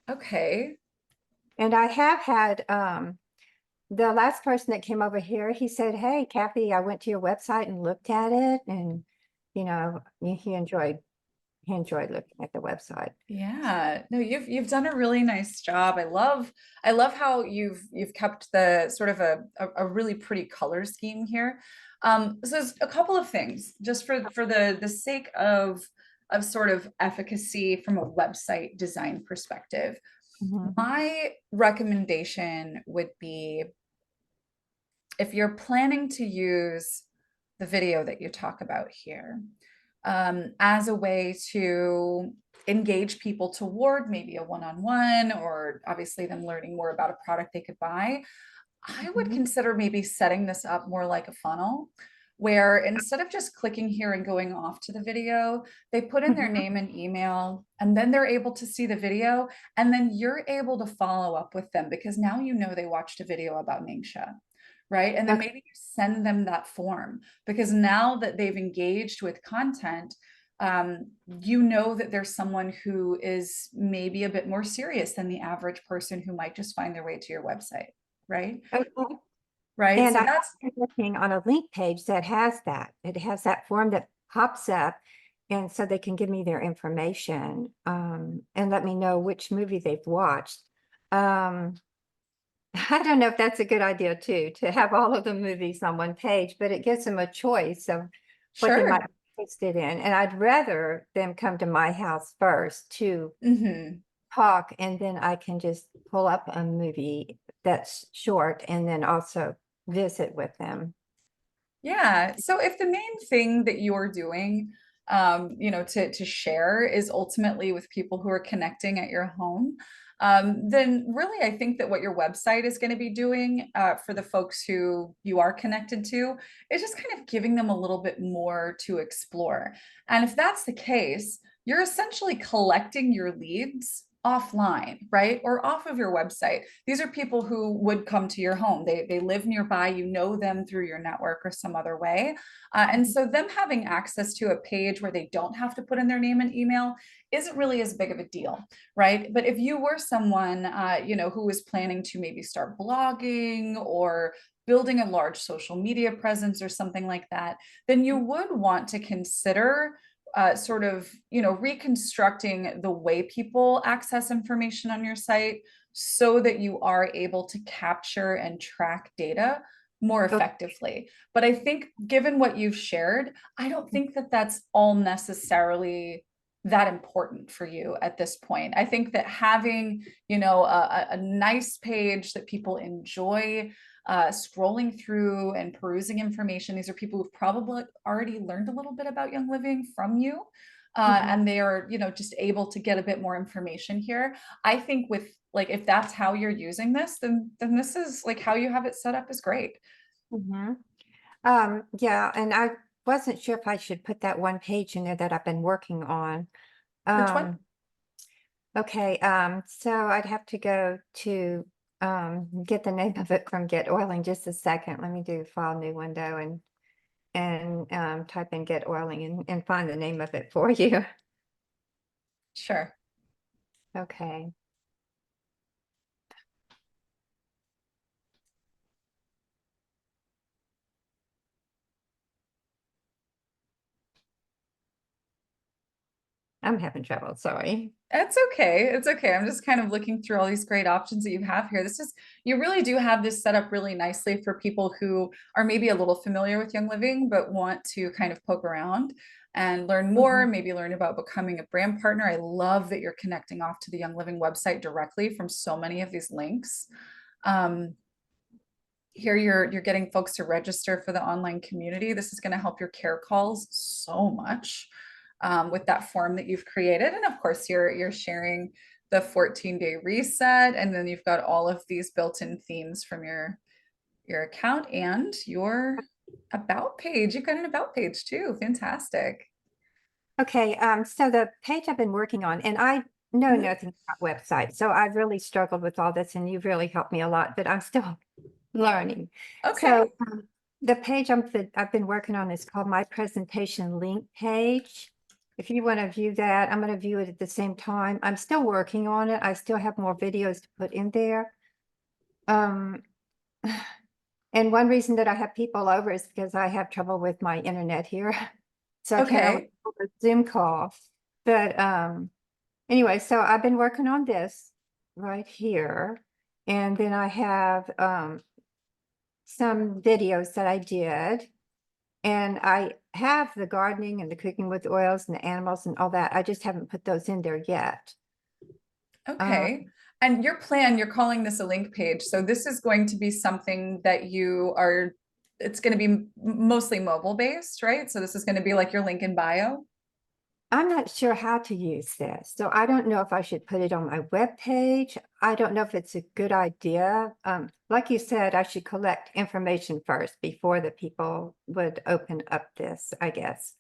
Okay. And I have had the last person that came over here, he said, "Hey, Kathy, I went to your website and looked at it, and he enjoyed looking at the website." Yeah. No, you've done a really nice job. I love how you've kept the sort of a really pretty color scheme here. So there's a couple of things just for the sake of sort of efficacy from a website design perspective. Mhm. My recommendation would be, if you're planning to use the video that you talk about here as a way to engage people toward maybe a one-on-one, or obviously them learning more about a product they could buy, I would Mhm. consider maybe setting this up more like a funnel, where instead of just clicking here and going off to the video, they put in their Mhm. name and email, and then they're able to see the video, and then you're able to follow up with them because now you know they watched a video about Ningxia, right? And then Okay. maybe you send them that form because now that they've engaged with content, you know that there's someone who is maybe a bit more serious than the average person who might just find their way to your website, right? Okay. Right. And So I that's am looking on a link page that has that. It has that form that pops up, and so they can give me their information and let me know which movie they've watched. I don't know if that's a good idea too, to have all of the movies on one page, but it gives them a choice of what they might Sure. be interested in. And I'd rather them come to my house first to Hmm. talk, and then I can just pull up a movie that's short and then also visit with them. Yeah. So if the main thing that you're doing, to share is ultimately with people who are connecting at your home, then really I think that what your website is going to be doing for the folks who you are connected to is just kind of giving them a little bit more to explore. And if that's the case, you're essentially collecting your leads offline, right? Or off of your website. These are people who would come to your home. They live nearby, you know them through your network or some other way. And so them having access to a page where they don't have to put in their name and email isn't really as big of a deal, right? But if you were someone, who was planning to maybe start blogging or building a large social media presence or something like that, then you would want to consider reconstructing the way people access information on your site so that you are able to capture and track data more Okay. effectively. But I think given what you've shared, I don't think that that's all necessarily that important for you at this point. I think that having, a nice page that people enjoy scrolling through and perusing information. These are people who've probably already learned a little bit about Young Living from you. Mhm. And they are, just able to get a bit more information here. I think with like, if that's how you're using this, then this is like how you have it set up is great. Mhm. Yeah, and I wasn't sure if I should put that one page in there that I've been working on. Which one? Um, okay, so I'd have to go to get the name of it from Get Oiling. Just a second. Let me do file new window and type in Get Oiling and find the name of it for you. Sure. Okay. I'm having trouble, sorry. It's okay. It's okay. I'm just kind of looking through all these great options that you have here. You really do have this set up really nicely for people who are maybe a little familiar with Young Living, but want to kind of poke around and learn more, Mhm. maybe learn about becoming a brand partner. I love that you're connecting off to the Young Living website directly from so many of these links. Um, Here you're getting folks to register for the online community. This is going to help your care calls so much with that form that you've created. And of course, you're sharing the 14-day reset, and then you've got all of these built-in themes from your account and your about page. You've got an about page too. Fantastic. Okay, so the page I've been working on, and I know Mhm. nothing about websites, so I've really struggled with all this, and you've really helped me a lot, but I'm still learning. Okay. So the page I've been working on is called My Presentation Link Page. If you want to view that, I'm going to view it at the same time. I'm still working on it. I still have more videos to put in there. Um, and one reason that I have people over is because I have trouble with my internet here. So I can't always Okay. do a Zoom call. But anyway, so I've been working on this right here. And then I have some videos that I did. And I have the gardening and the cooking with oils and the animals and all that. I just haven't put those in there yet. Okay. And your plan, you're calling this a link page. So this is going to be something that it's going to be mostly mobile based, right? So this is going to be like your link in bio. I'm not sure how to use this, so I don't know if I should put it on my web page. I don't know if it's a good idea. Like you said, I should collect information first before the people would open up this, I guess.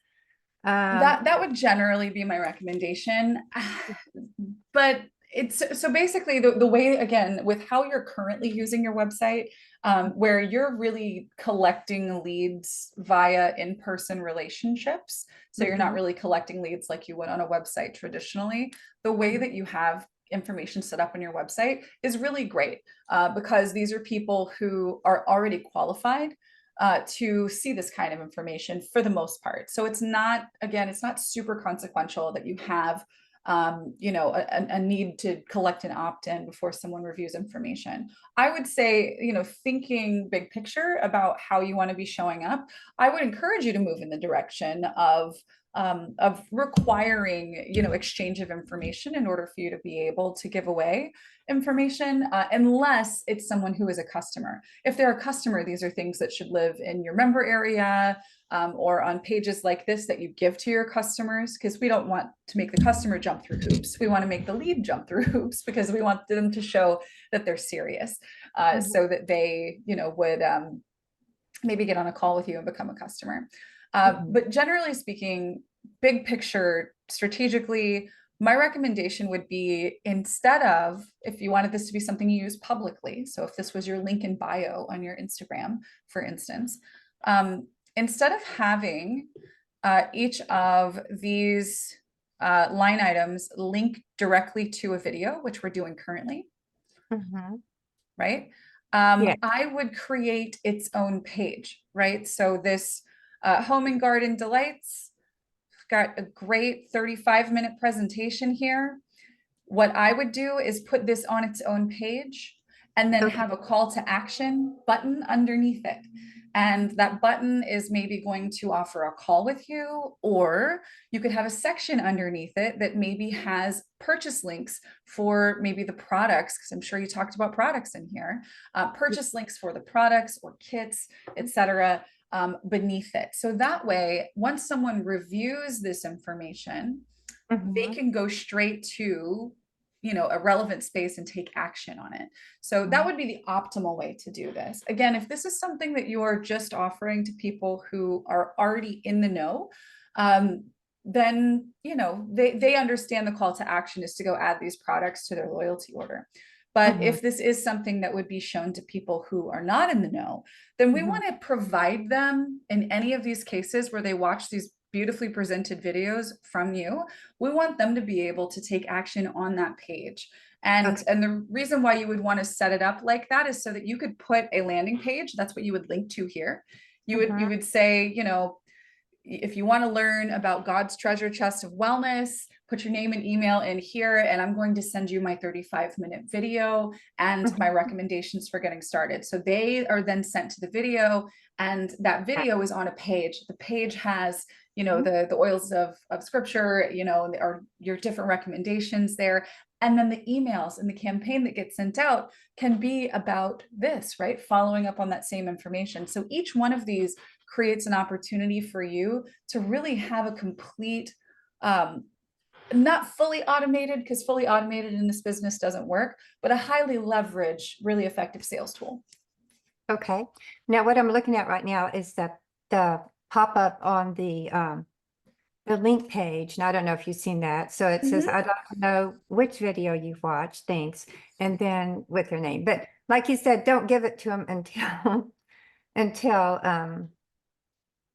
That would generally be my recommendation. But it's so basically the way again with how you're currently using your website, where you're really collecting leads via in-person relationships. So you're not Mhm. really collecting leads like you would on a website traditionally. The way that you have information set up on your website is really great because these are people who are already qualified to see this kind of information for the most part. So it's not, again, it's not super consequential that you have you know, a need to collect an opt-in before someone reviews information. I would say, you know, thinking big picture about how you want to be showing up, I would encourage you to move in the direction of requiring, you know, exchange of information in order for you to be able to give away information, unless it's someone who is a customer. If they're a customer, these are things that should live in your member area, or on pages like this that you give to your customers, because we don't want to make the customer jump through hoops. We want to make the lead jump through hoops because we want them to show that they're serious, so that they, you know, would maybe get on a call with you and become a customer. But generally speaking, big picture, strategically, my recommendation would be, instead of, if you wanted this to be something you use publicly, so if this was your link in bio on your Instagram, for instance, instead of having each of these line items link directly to a video, which we're doing currently, right? Yeah. I would create its own page, right? So this Home and Garden Delights got a great 35-minute presentation here. What I would do is put this on its own page and then Okay. have a call to action button underneath it. And that button is maybe going to offer a call with you, or you could have a section underneath it that maybe has purchase links for maybe the products, because I'm sure you talked about products in here, purchase links for the products or kits, etc., beneath it. So that way, once someone reviews this information, they can go straight to, you know, a relevant space and take action on it. So that would be the optimal way to do this. Again, if this is something that you are just offering to people who are already in the know, then, you know, they understand the call to action is to go add these products to their loyalty order. But if this is something that would be shown to people who are not in the know, then we want to provide them, in any of these cases where they watch these beautifully presented videos from you, we want them to be able to take action on that page. And the reason why you would want to set it up like that is so that you could put a landing page. That's what you would link to here. You would say, you know, if you want to learn about God's treasure chest of wellness, put your name and email in here, and I'm going to send you my 35-minute video and my recommendations for getting started. So they are then sent to the video, and that video is on a page. The page has, you know, the oils of scripture, you know, or your different recommendations there. And then the emails and the campaign that gets sent out can be about this, right? Following up on that same information. So each one of these creates an opportunity for you to really have a complete, not fully automated, because fully automated in this business doesn't work, but a highly leveraged, really effective sales tool. Okay. Now what I'm looking at right now is the pop-up on the link page. And I don't know if you've seen that. So it says, I'd like to know which video you've watched. Thanks. And then with your name. But like you said, don't give it to them until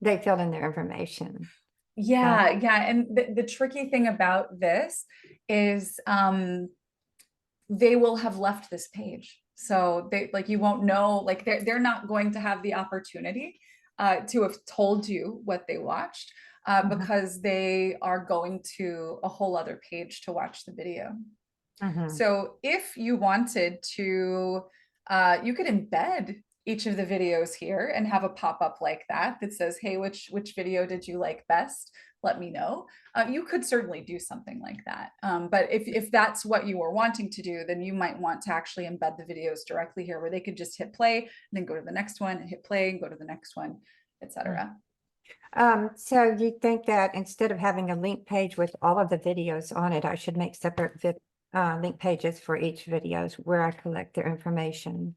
they fill in their information. Yeah. And the tricky thing about this is they will have left this page. So they, like, you won't know, like they're not going to have the opportunity to have told you what they watched, because they are going to a whole other page to watch the video. So if you wanted to, you could embed each of the videos here and have a pop-up like that says, hey, which video did you like best? Let me know. You could certainly do something like that. But if that's what you were wanting to do, then you might want to actually embed the videos directly here, where they could just hit play and then go to the next one and hit play and go to the next one, etc. So you think that instead of having a link page with all of the videos on it, I should make separate link pages for each videos where I collect their information?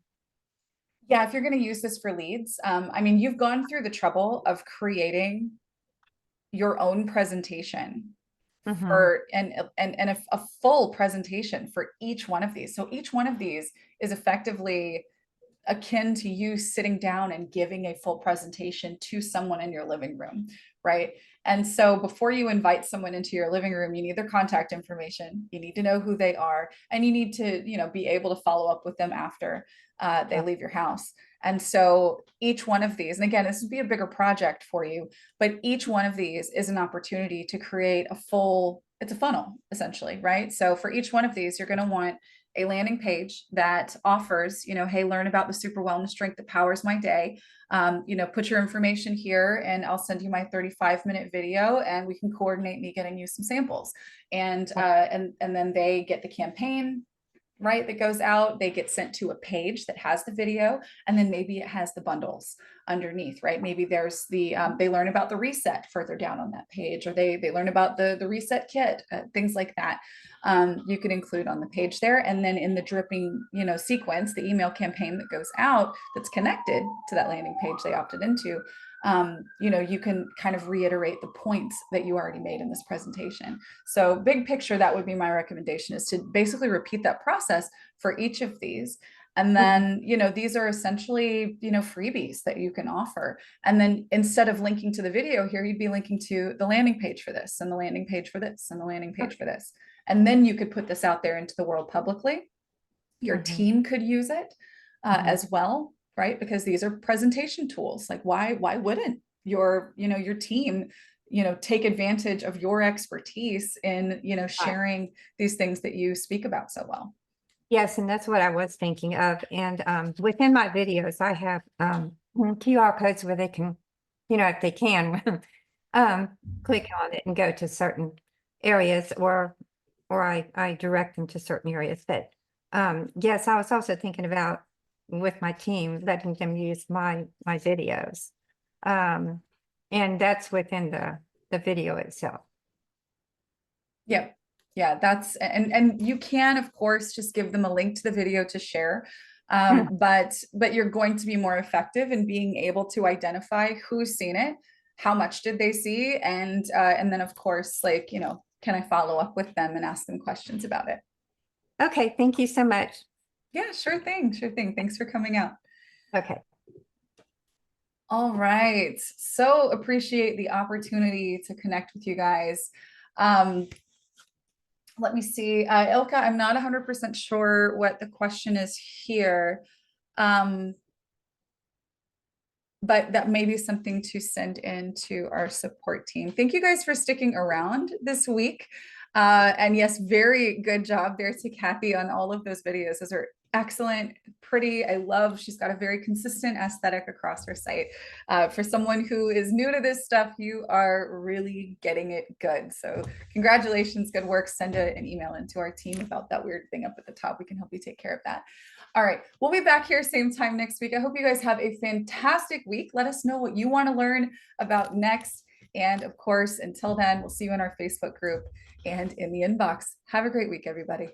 Yeah, if you're going to use this for leads, I mean, you've gone through the trouble of creating your own presentation for and a full presentation for each one of these. So each one of these is effectively akin to you sitting down and giving a full presentation to someone in your living room, right? And so before you invite someone into your living room, you need their contact information, you need to know who they are, and you need to, you know, be able to follow up with them after they leave your house. And so each one of these, and again, this would be a bigger project for you, but each one of these is an opportunity to create a full it's a funnel essentially, right? So for each one of these, you're going to want a landing page that offers, hey, learn about the super wellness drink that powers my day. Put your information here and I'll send you my 35-minute video and we can coordinate me getting you some samples. And then they get the campaign, right, that goes out, they get sent to a page that has the video, and then maybe it has the bundles underneath, right? Maybe there's the, they learn about the reset further down on that page, or they learn about the reset kit, things like that. You could include on the page there. And then in the dripping, sequence, the email campaign that goes out that's connected to that landing page they opted into, you can kind of reiterate the points that you already made in this presentation. So big picture, that would be my recommendation, is to basically repeat that process for each of these. And then, these are essentially, freebies that you can offer. And then instead of linking to the video here, you'd be linking to the landing page for this and the landing page for this and the landing page for this. And then you could put this out there into the world publicly. Your team could use it as well, right? Because these are presentation tools. Like why wouldn't your team, take advantage of your expertise in, sharing these things that you speak about so well? Yes, and that's what I was thinking of. And within my videos, I have QR codes where they can, if they can, click on it and go to certain areas, or I direct them to certain areas. But yes, I was also thinking about, with my team, letting them use my videos. And that's within the video itself. Yep. Yeah, that's, and you can, of course, just give them a link to the video to share. But you're going to be more effective in being able to identify who's seen it, how much did they see, and then of course, can I follow up with them and ask them questions about it? Okay, thank you so much. Yeah, sure thing. Sure thing. Thanks for coming out. Okay. All right. So appreciate the opportunity to connect with you guys. Let me see. Ilka, I'm not 100% sure what the question is here. But that may be something to send in to our support team. Thank you guys for sticking around this week. And yes, very good job there to Kathy on all of those videos. Those are excellent, pretty. I love, she's got a very consistent aesthetic across her site. For someone who is new to this stuff, you are really getting it good. So congratulations, good work. Send an email into our team about that weird thing up at the top. We can help you take care of that. All right, we'll be back here same time next week. I hope you guys have a fantastic week. Let us know what you want to learn about next. And of course, until then, we'll see you in our Facebook group and in the inbox. Have a great week, everybody.